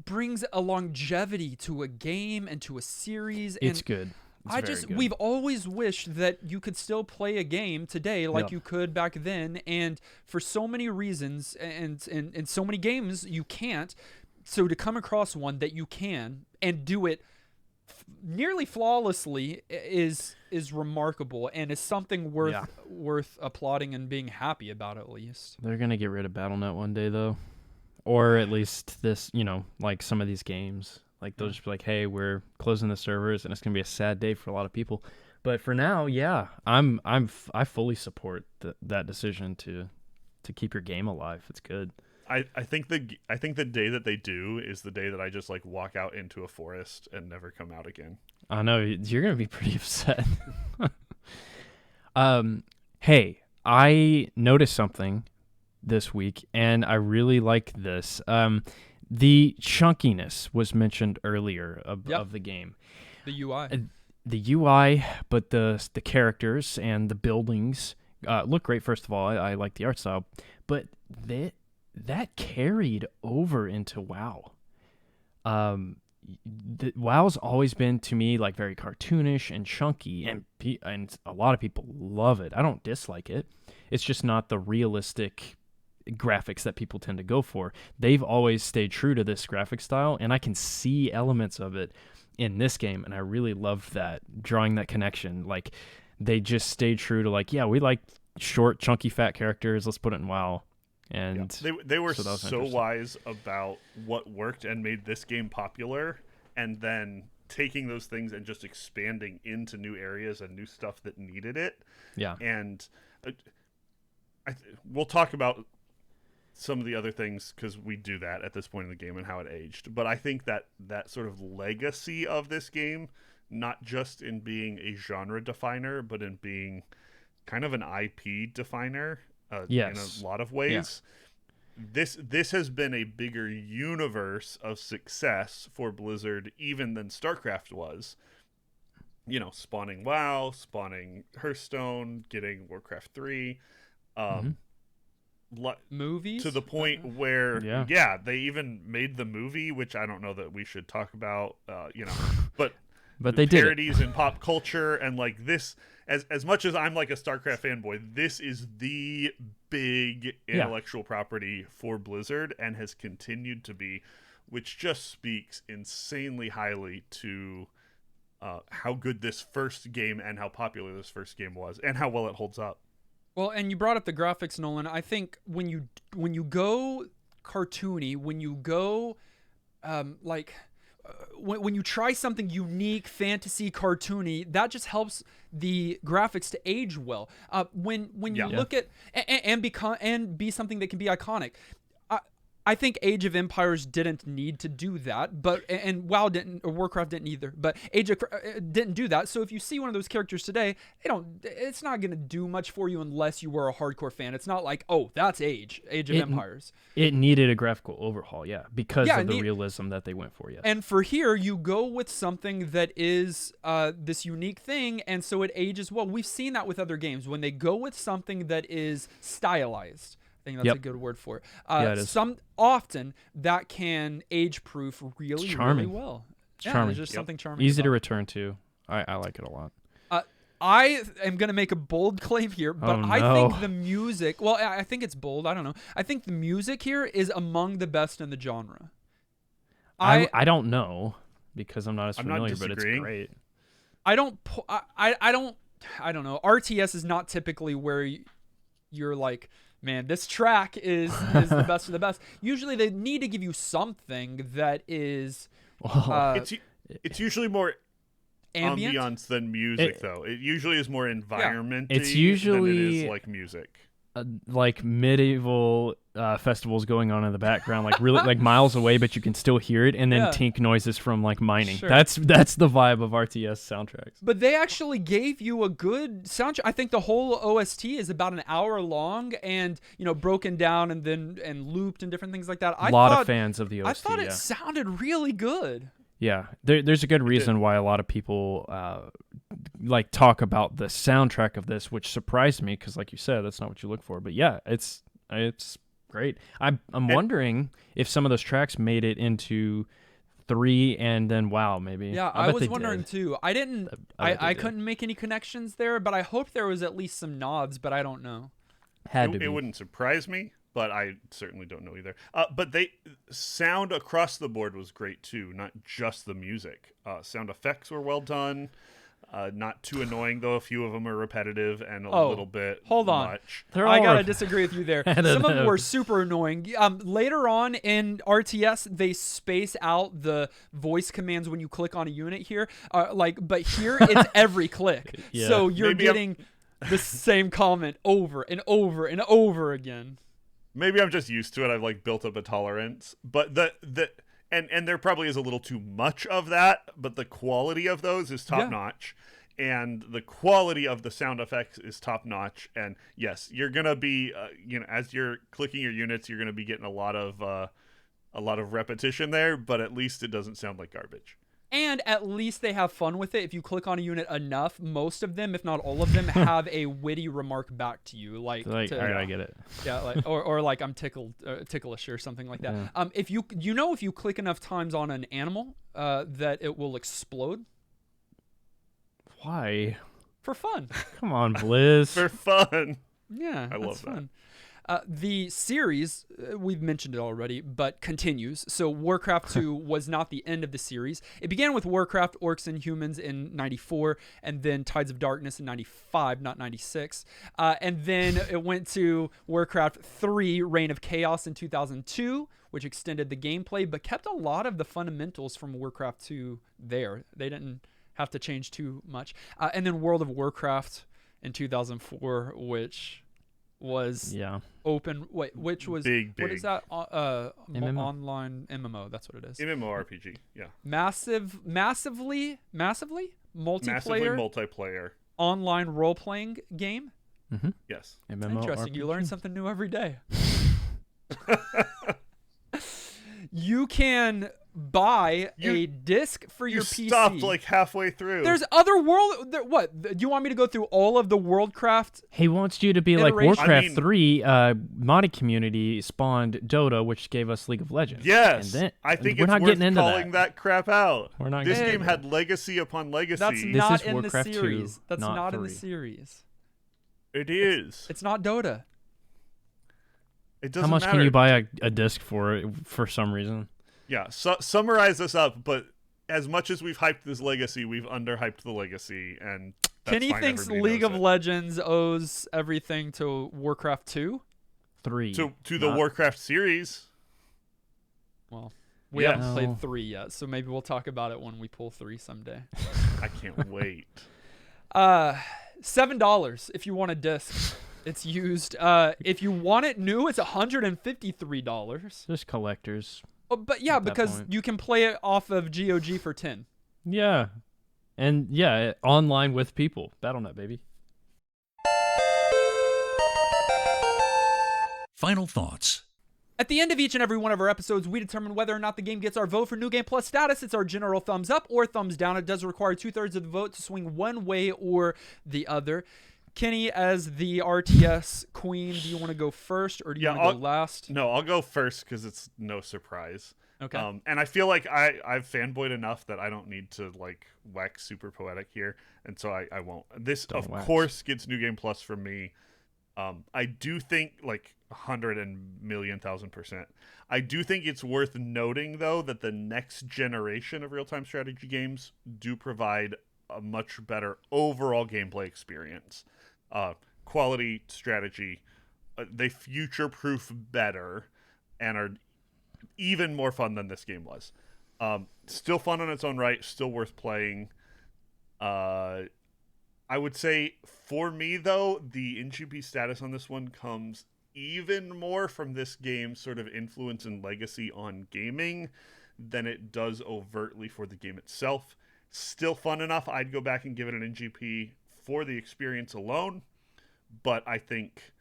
brings a longevity to a game and to a series. It's and good. It's we've always wished that you could still play a game today like you could back then, and for so many reasons and so many games you can't. So to come across one that you can and do it nearly flawlessly is remarkable, and is something worth applauding and being happy about, at least. They're gonna get rid of BattleNet one day though, or at least this, like some of these games, like they'll just be like, hey, we're closing the servers, and it's gonna be a sad day for a lot of people. But for now, yeah, I fully support that decision to keep your game alive. It's good. I think the day that they do is the day that I just like walk out into a forest and never come out again. I know you're gonna be pretty upset. Hey, I noticed something this week, and I really like this. The chunkiness was mentioned earlier of the game. The UI. The UI, but the characters and the buildings look great. First of all, I like the art style, but that carried over into WoW. WoW's always been to me like very cartoonish and chunky, and a lot of people love it. I don't dislike it. It's just not the realistic graphics that people tend to go for. They've always stayed true to this graphic style, and I can see elements of it in this game, and I really love that, drawing that connection. Like, they just stayed true to like, yeah, we like short, chunky, fat characters. Let's put it in WoW. And they were so wise about what worked and made this game popular, and then taking those things and just expanding into new areas and new stuff that needed it. Yeah. And we'll talk about some of the other things, because we do that at this point in the game and how it aged. But I think that sort of legacy of this game, not just in being a genre definer, but in being kind of an IP definer, in a lot of ways. Yeah. This has been a bigger universe of success for Blizzard even than StarCraft was. Spawning WoW, spawning Hearthstone, getting Warcraft 3, movies to the point where they even made the movie, which I don't know that we should talk about, but they did parodies in pop culture, and like this. As much as I'm like a StarCraft fanboy, this is the big intellectual property for Blizzard, and has continued to be, which just speaks insanely highly to how good this first game and how popular this first game was, and how well it holds up. Well, and you brought up the graphics, Nolan. I think when you go cartoony, when you go when you try something unique, fantasy, cartoony, that just helps the graphics to age well. When you look at and be something that can be iconic. I think Age of Empires didn't need to do that, and WoW didn't, or Warcraft didn't either. But didn't do that. So if you see one of those characters today, it's not going to do much for you unless you were a hardcore fan. It's not like, oh, that's Age of Empires. It needed a graphical overhaul, because of the realism that they went for. And for here, you go with something that is this unique thing, and so it ages well. We've seen that with other games when they go with something that is stylized. I think that's a good word for it. It is. Often that can age-proof really well. It's charming. There's just something charming. Easy to return to. I like it a lot. I am going to make a bold claim here, but I think the music... Well, I think it's bold. I don't know. I think the music here is among the best in the genre. I don't know, because I'm not as familiar, but it's great. I don't know. RTS is not typically where you're like... Man, this track is the best of the best. Usually they need to give you something that is... it's usually more ambient. ambiance than music, though. It usually is more environment. It's than it usually is like music. Like medieval festivals going on in the background, like really like miles away, but you can still hear it, and then Yeah. tink noises from like mining. Sure. That's the vibe of RTS soundtracks. But they actually gave you a good soundtrack. I think the whole OST is about an hour long, and broken down and looped and different things like that. A lot of fans of the OST. I thought it yeah. sounded really good. Yeah, there's a good reason why a lot of people like talk about the soundtrack of this, which surprised me because, like you said, that's not what you look for. But yeah, it's great. I'm wondering if some of those tracks made it into 3 and then WoW maybe. Yeah, I I bet was they wondering did. too. I didn't. I bet they I did. couldn't make any connections there, but I hope there was at least some nods. But I don't know. Had to be. It wouldn't surprise me, but I certainly don't know either. But they sound across the board was great too, not just the music. Sound effects were well done. Not too annoying, though. A few of them are repetitive and a little bit hold on. much. They're I all gotta rep- disagree with you there. Some of them were super annoying. Later on in RTS, they space out the voice commands when you click on a unit here. But here it's every click, Yeah. so you're Maybe getting the same comment over and over and over again. Maybe I'm just used to it. I've like built up a tolerance, but and there probably is a little too much of that. But the quality of those is top notch, and the quality of the sound effects is top notch. And yes, you're gonna be as you're clicking your units, you're gonna be getting a lot of repetition there. But at least it doesn't sound like garbage. And at least they have fun with it. If you click on a unit enough, most of them, if not all of them, have a witty remark back to you, all right, I get it. yeah, like or like I'm ticklish or something like that. Yeah. If you click enough times on an animal, that it will explode Why? for fun. Come on, Blizz. For fun. Yeah, I that's love that. fun. The series, we've mentioned it already, but continues. So Warcraft 2 was not the end of the series. It began with Warcraft, Orcs and Humans in 94, and then Tides of Darkness in 95, not 96. And then it went to Warcraft 3, Reign of Chaos in 2002, which extended the gameplay, but kept a lot of the fundamentals from Warcraft 2 there. They didn't have to change too much. And then World of Warcraft in 2004, which was open, which was big. What is that? MMO? Online MMO. That's what it is. MMORPG. Yeah. Massively Massively multiplayer multiplayer. online role playing game. Mm-hmm. Yes. Interesting. You learn something new every day. You can buy a disc for your PC. You stopped like halfway through. There's other world. What? Do you want me to go through all of the Worldcraft? He wants you to be like Iteration. Warcraft I mean- 3 modded community spawned Dota, which gave us League of Legends. Yes, And then, I think we're it's not worth getting into calling that crap out. We're not This getting game into had legacy upon legacy. That's This not is in Warcraft the 2, series. That's not not in the 3. series. It is. It's not Dota. It doesn't How much matter. can you buy a disc for some reason? Yeah, summarize this up, but as much as we've hyped this legacy, we've underhyped the legacy, and that's Kenny fine, thinks everybody League knows of it. Legends owes everything to Warcraft 2. 3. to the not- Warcraft series. Well, we Yes. haven't No. played 3 yet, so maybe we'll talk about it when we pull 3 someday. I can't wait. $7 if you want a disc. It's used. If you want it new, it's $153. Just collectors. Oh, but yeah, At that because point. you can play it off of GOG for 10. Yeah. And yeah, online with people. Battle.net, baby. Final thoughts. At the end of each and every one of our episodes, we determine whether or not the game gets our vote for New Game Plus status. It's our general thumbs up or thumbs down. It does require 2/3 of the vote to swing one way or the other. Kenny, as the RTS queen, do you want to go first or do you Yeah, want to go last? No, I'll go first because it's no surprise. Okay. And I feel like I've fanboyed enough that I don't need to like wax super poetic here, and so I won't. This Don't of wax. course gets New Game Plus from me. I do think like 100,000,000%. I do think it's worth noting though that the next generation of real-time strategy games do provide a much better overall gameplay experience. Quality strategy, they future-proof better and are even more fun than this game was. Still fun on its own right, still worth playing. I would say for me though, the NGP status on this one comes even more from this game's sort of influence and legacy on gaming than it does overtly for the game itself. Still fun enough. I'd go back and give it an NGP for the experience alone, but I think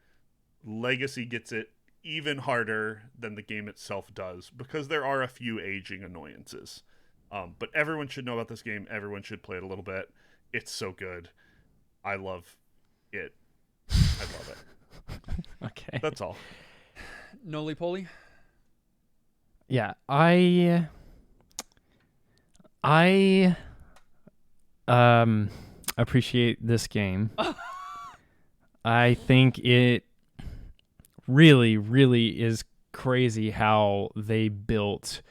legacy gets it even harder than the game itself does because there are a few aging annoyances. But everyone should know about this game. Everyone should play it a little bit. It's so good. I love it. I love it. Okay. That's all. Noli Poly? Yeah, I appreciate this game. I think it really, really is crazy how they built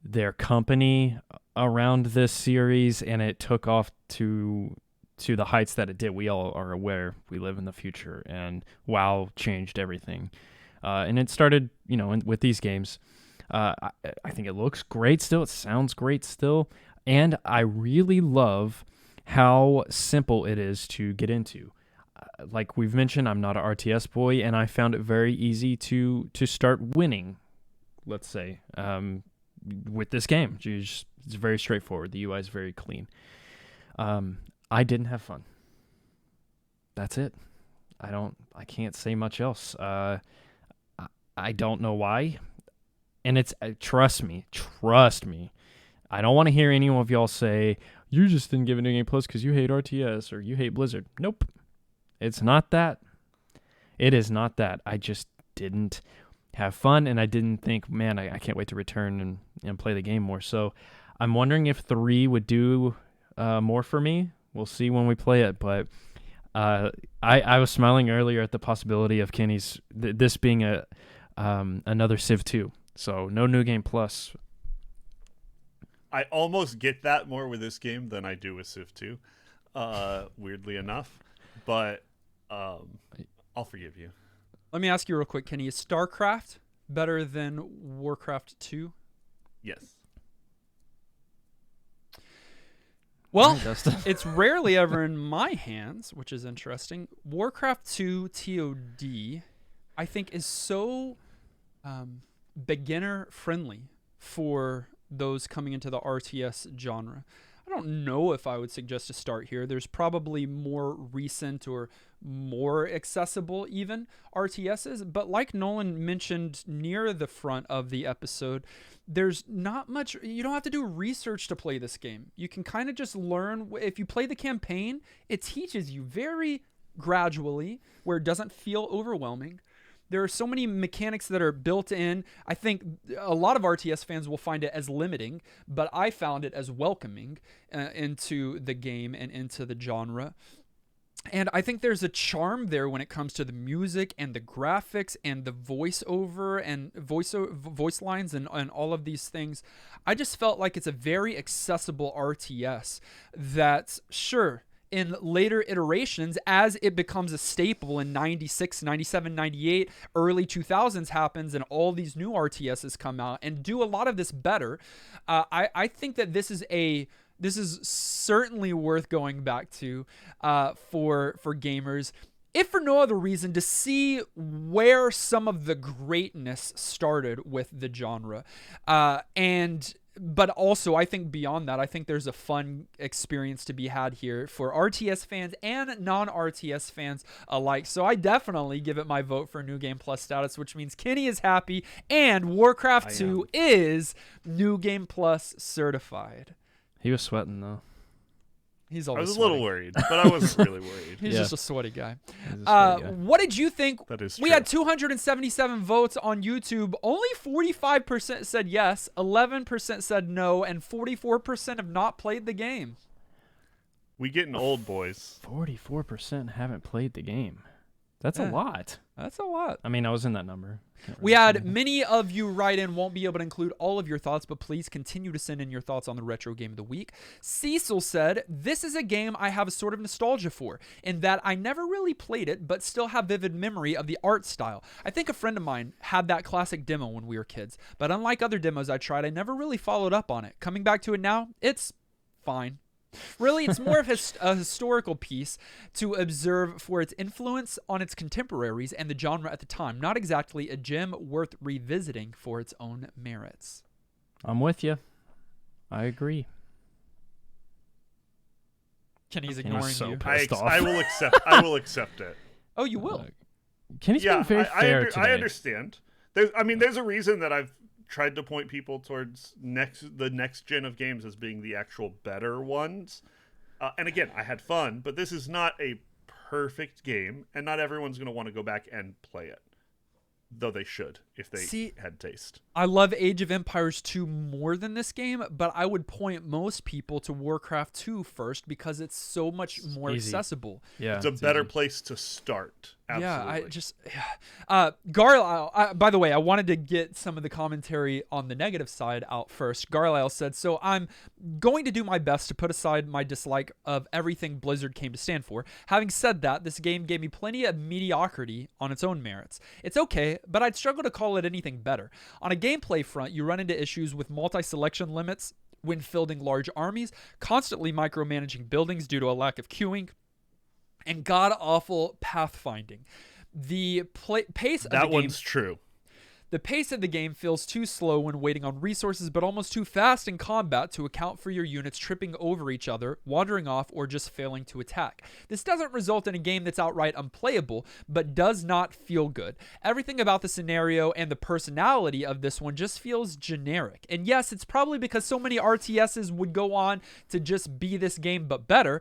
their company around this series, and it took off to the heights that it did. We all are aware we live in the future, and WoW changed everything. And it started, with these games. I think it looks great still. It sounds great still. And I really love how simple it is to get into. Like we've mentioned, I'm not an RTS boy, and I found it very easy to start winning, let's say, with this game. It's very straightforward. The UI is very clean. I didn't have fun. That's it. I can't say much else. I don't know why. And it's, trust me. I don't want to hear any of y'all say, you just didn't give it a game plus because you hate RTS or you hate Blizzard. Nope. It's not that. It is not that. I just didn't have fun, and I didn't think, man, I can't wait to return and play the game more. So I'm wondering if 3 would do more for me. We'll see when we play it, but I was smiling earlier at the possibility of Kenny's this being another Civ 2. So no new game plus. I almost get that more with this game than I do with Civ 2, weirdly enough. But I'll forgive you. Let me ask you real quick, Kenny. Is StarCraft better than Warcraft 2? Yes. Well, it's rarely ever in my hands, which is interesting. Warcraft 2 TOD, I think, is so beginner-friendly for those coming into the RTS genre. I don't know if I would suggest to start here. There's probably more recent or more accessible even RTSs, but like Nolan mentioned near the front of the episode, there's not much. You don't have to do research to play this game. You can kind of just learn. If you play the campaign, it teaches you very gradually where it doesn't feel overwhelming. There are so many mechanics that are built in. I think a lot of RTS fans will find it as limiting, but I found it as welcoming into the game and into the genre. And I think there's a charm there when it comes to the music and the graphics and the voiceover and voice lines and all of these things. I just felt like it's a very accessible RTS that, sure, in later iterations, as it becomes a staple in 96, 97, 98, early 2000s happens, and all these new RTSs come out and do a lot of this better. I think that this is certainly worth going back to for gamers, if for no other reason, to see where some of the greatness started with the genre. But also, I think beyond that, I think there's a fun experience to be had here for RTS fans and non-RTS fans alike. So I definitely give it my vote for New Game Plus status, which means Kenny is happy and Warcraft 2 is New Game Plus certified. He was sweating, though. He's always I was sweaty. a little worried, but I wasn't really worried. He's just a sweaty guy. What did you think? That is We true. had 277 votes on YouTube. Only 45% said yes, 11% said no, and 44% have not played the game. We getting old, boys. 44% haven't played the game. That's a lot. That's a lot. I mean, I was in that number. We had many of you write in, won't be able to include all of your thoughts, but please continue to send in your thoughts on the retro game of the week. Cecil said, this is a game I have a sort of nostalgia for, in that I never really played it, but still have vivid memory of the art style. I think a friend of mine had that classic demo when we were kids, but unlike other demos I tried, I never really followed up on it. Coming back to it now, it's fine. Really, it's more of a historical piece to observe for its influence on its contemporaries and the genre at the time, not exactly a gem worth revisiting for its own merits. I'm with you. I agree. Kenny's ignoring so you. pissed off. I will accept. I will accept it. Oh, you will? Kenny's being very fair today. I understand. There's a reason that I've tried to point people towards the next gen of games as being the actual better ones. And again, I had fun, but this is not a perfect game, and not everyone's going to want to go back and play it. Though they should, if they had taste. I love Age of Empires 2 more than this game, but I would point most people to Warcraft 2 first because it's so much more accessible. Yeah, it's a better place to start. Absolutely. Garlisle, by the way, I wanted to get some of the commentary on the negative side out first. Garlisle said, so I'm going to do my best to put aside my dislike of everything Blizzard came to stand for. Having said that, this game gave me plenty of mediocrity on its own merits. It's okay, but I'd struggle to call it anything better. On a gameplay front, you run into issues with multi-selection limits when fielding large armies, constantly micromanaging buildings due to a lack of queuing, and god-awful pathfinding. The pace of the game... That one's true. The pace of the game feels too slow when waiting on resources, but almost too fast in combat to account for your units tripping over each other, wandering off, or just failing to attack. This doesn't result in a game that's outright unplayable, but does not feel good. Everything about the scenario and the personality of this one just feels generic. And yes, it's probably because so many RTSs would go on to just be this game, but better,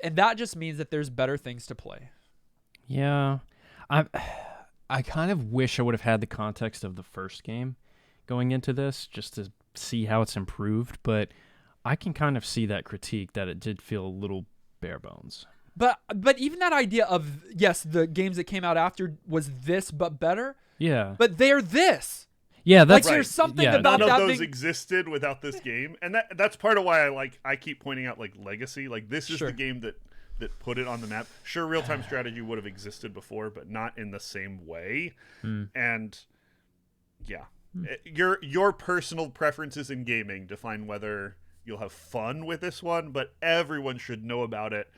and that just means that there's better things to play. Yeah, I kind of wish I would have had the context of the first game going into this just to see how it's improved, but I can kind of see that critique that it did feel a little bare bones. But even that idea of, yes, the games that came out after was this but better. Yeah. But they're this. Yeah, that's like there's something about none that of those existed without this game, and that's part of why I keep pointing out like Legacy. Like this is the game that put it on the map. Sure, real-time strategy would have existed before, but not in the same way. And yeah, your personal preferences in gaming define whether you'll have fun with this one, but everyone should know about it,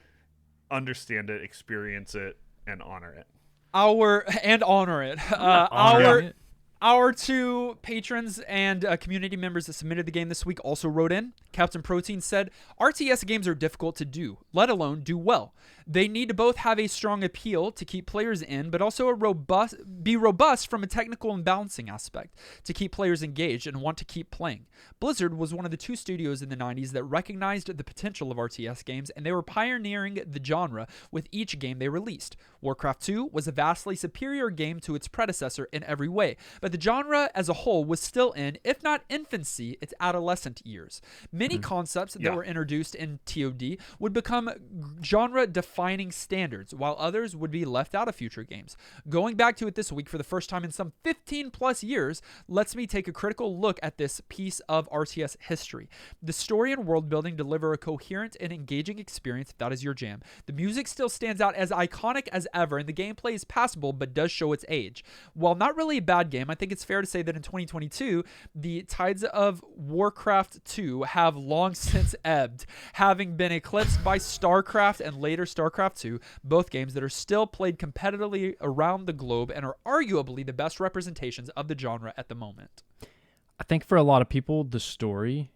understand it, experience it, and honor it. Our two patrons and community members that submitted the game this week also wrote in. Captain Protein said, RTS games are difficult to do, let alone do well. They need to both have a strong appeal to keep players in, but also be robust from a technical and balancing aspect to keep players engaged and want to keep playing. Blizzard was one of the two studios in the 90s that recognized the potential of RTS games, and they were pioneering the genre with each game they released. Warcraft 2 was a vastly superior game to its predecessor in every way, but the genre as a whole was still in, if not infancy, its adolescent years. Many concepts that were introduced in TOD would become genre-defining standards, while others would be left out of future games. Going back to it this week for the first time in some 15-plus years lets me take a critical look at this piece of RTS history. The story and world-building deliver a coherent and engaging experience if that is your jam. The music still stands out as iconic as ever, and the gameplay is passable but does show its age. While not really a bad game, I think it's fair to say that in 2022, the tides of Warcraft 2 have long since ebbed, having been eclipsed by StarCraft and later StarCraft 2, both games that are still played competitively around the globe and are arguably the best representations of the genre at the moment. I think for a lot of people, the story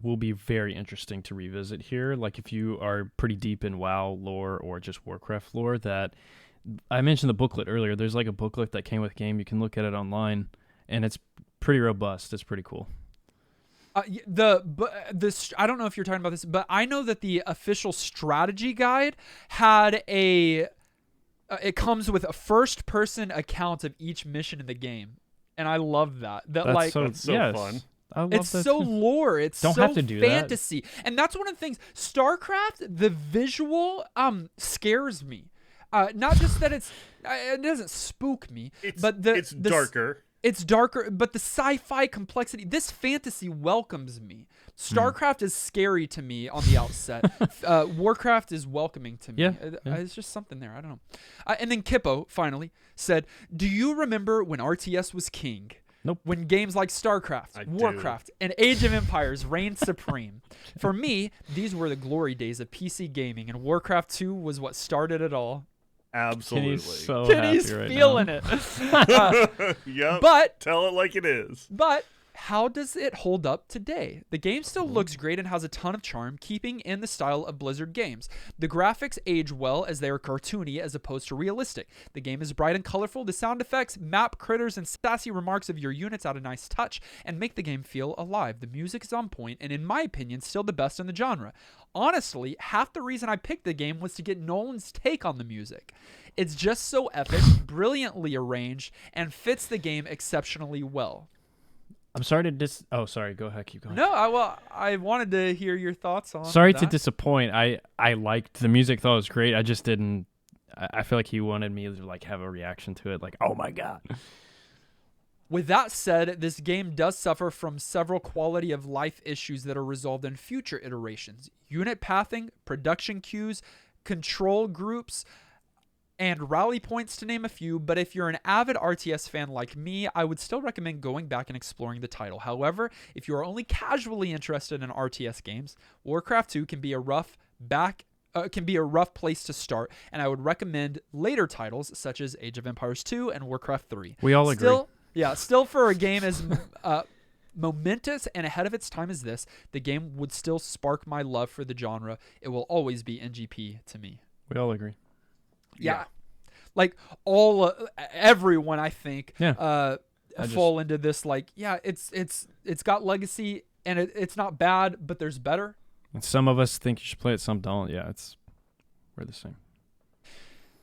will be very interesting to revisit here. Like if you are pretty deep in WoW lore or just Warcraft lore, that I mentioned the booklet earlier. There's like a booklet that came with the game. You can look at it online, and it's pretty robust. It's pretty cool. I don't know if you're talking about this, but I know that the official strategy guide had it comes with a first-person account of each mission in the game, and I love that. That's so fun. It's so lore. It's don't so have to do fantasy, and that's one of the things. StarCraft, the visual scares me. Not just that it doesn't spook me, but it's darker. It's darker, but the sci-fi complexity, this fantasy welcomes me. StarCraft is scary to me on the outset. Warcraft is welcoming to me. Yeah. It's just something there. I don't know. And then Kippo finally said, "Do you remember when RTS was king? Nope. When games like StarCraft, I do. Warcraft, and Age of Empires reigned supreme. For me, these were the glory days of PC gaming, and Warcraft 2 was what started it all. Absolutely. Kenny's so Kenny's happy right feeling now. it. Yep. But Tell it like it is. how does it hold up today? The game still looks great and has a ton of charm, keeping in the style of Blizzard games. The graphics age well as they are cartoony as opposed to realistic. The game is bright and colorful. The sound effects, map critters, and sassy remarks of your units add a nice touch and make the game feel alive. The music is on point and, in my opinion, still the best in the genre. Honestly, half the reason I picked the game was to get Nolan's take on the music. It's just so epic, brilliantly arranged, and fits the game exceptionally well. I'm sorry to Oh, sorry. Go ahead. Keep going. No, I wanted to hear your thoughts on Sorry that. to disappoint. I liked the music. Thought it was great. I just didn't. I feel like he wanted me to like have a reaction to it. Like, oh my god. With that said, this game does suffer from several quality of life issues that are resolved in future iterations. Unit pathing, production queues, control groups, and rally points to name a few, but if you're an avid RTS fan like me, I would still recommend going back and exploring the title. However, if you are only casually interested in RTS games, Warcraft 2 can be a rough place to start, and I would recommend later titles such as Age of Empires 2 and Warcraft 3. We all agree. Still for a game as momentous and ahead of its time as this, the game would still spark my love for the genre. It will always be NGP to me. We all agree. Yeah. Like everyone, I think, fall into this. Like, yeah, it's got legacy and it's not bad, but there's better. And some of us think you should play it, some don't. Yeah, we're the same.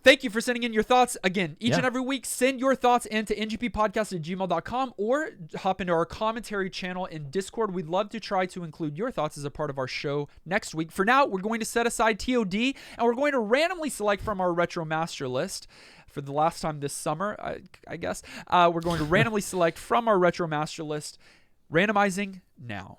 Thank you for sending in your thoughts. Again, each and every week, send your thoughts into ngppodcast@gmail.com or hop into our commentary channel in Discord. We'd love to try to include your thoughts as a part of our show next week. For now, we're going to set aside TOD, and we're going to randomly select from our Retro Master list. For the last time this summer, I guess, we're going to randomly select from our Retro Master list. Randomizing now.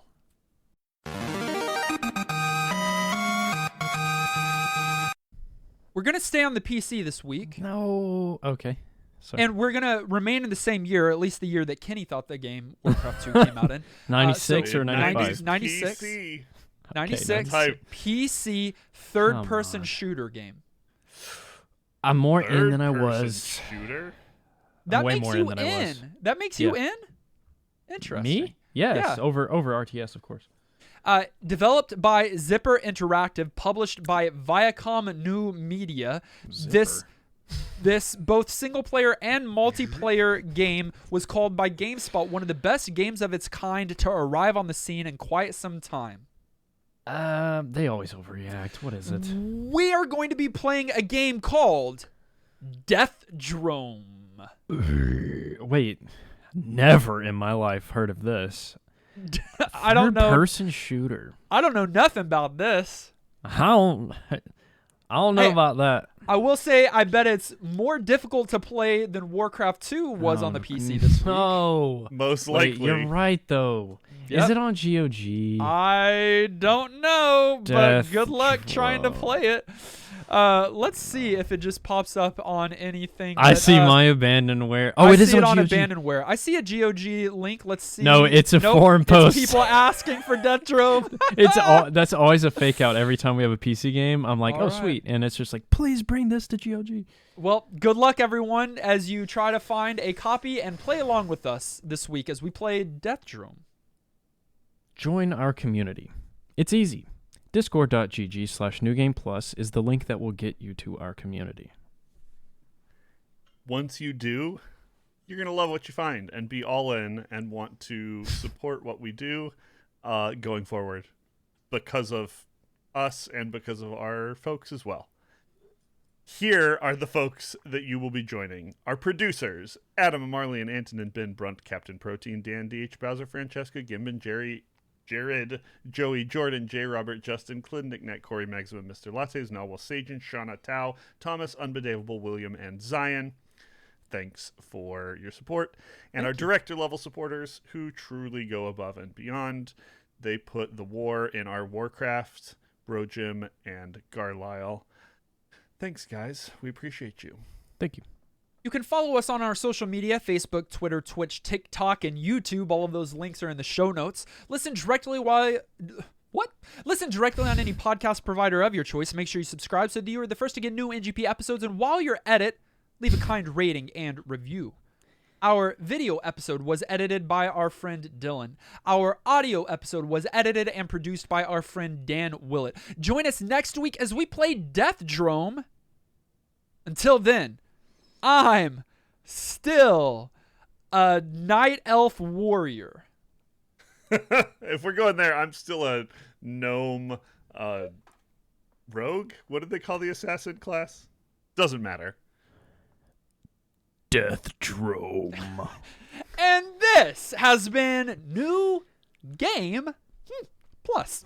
We're going to stay on the PC this week. No. Okay. Sorry. And we're going to remain in the same year, at least the year that Kenny thought the game Warcraft 2 came out in. 96 or 95? 96. PC. 96 Okay, PC third-person shooter game. I'm more in than I Third-person was. Shooter? That way makes more you in than I was. That makes you in? Interesting. Me? Yes. Yeah. Over RTS, of course. Developed by Zipper Interactive, published by Viacom New Media. Zipper. This both single-player and multiplayer game was called by GameSpot one of the best games of its kind to arrive on the scene in quite some time. They always overreact. What is it? We are going to be playing a game called Death Drome. Wait, never in my life heard of this. I don't know. Third-person shooter. I don't know nothing about this. I don't know about that. I will say I bet it's more difficult to play than Warcraft 2 was on the PC this week. No. Most Wait, likely. you're right, though. Yep. Is it on GOG? I don't know, but Death good luck trying to Drome. play it. Let's see if it just pops up on anything. I that, see my Abandonware. Oh, I it is see it on GOG. Abandonware. I see a GOG link. Let's see. No, it's a Nope, forum it's post. people asking for Death Drome. That's always a fake out every time we have a PC game. I'm like, All oh, right. sweet. And it's just like, please bring this to GOG. Well, good luck, everyone, as you try to find a copy and play along with us this week as we play Death Drome. Join our community. It's easy. Discord.gg/NewGamePlus is the link that will get you to our community. Once you do, you're going to love what you find and be all in and want to support what we do going forward because of us and because of our folks as well. Here are the folks that you will be joining. Our producers, Adam, Marley, Antonin, Ben, Brunt, Captain Protein, Dan, DH, Bowser, Francesca, Gimbin, Jared, Joey, Jordan, J. Robert, Justin, Clint, Nick, Nat, Corey, Maxima, Mr. Lattes, Nawal, Sajan, Shauna, Tao, Thomas, Unbedavable, William, and Zion. Thanks for your support. And our director level supporters who truly go above and beyond. They put the war in our Warcraft, Brojim, and Garlisle. Thanks, guys. We appreciate you. Thank you. You can follow us on our social media, Facebook, Twitter, Twitch, TikTok, and YouTube. All of those links are in the show notes. Listen directly Listen directly on any podcast provider of your choice. Make sure you subscribe so that you are the first to get new NGP episodes. And while you're at it, leave a kind rating and review. Our video episode was edited by our friend Dylan. Our audio episode was edited and produced by our friend Dan Willett. Join us next week as we play Death Drome. Until then, I'm still a night elf warrior. If we're going there, I'm still a gnome rogue. What did they call the assassin class? Doesn't matter. Death Drome. And this has been New Game Plus.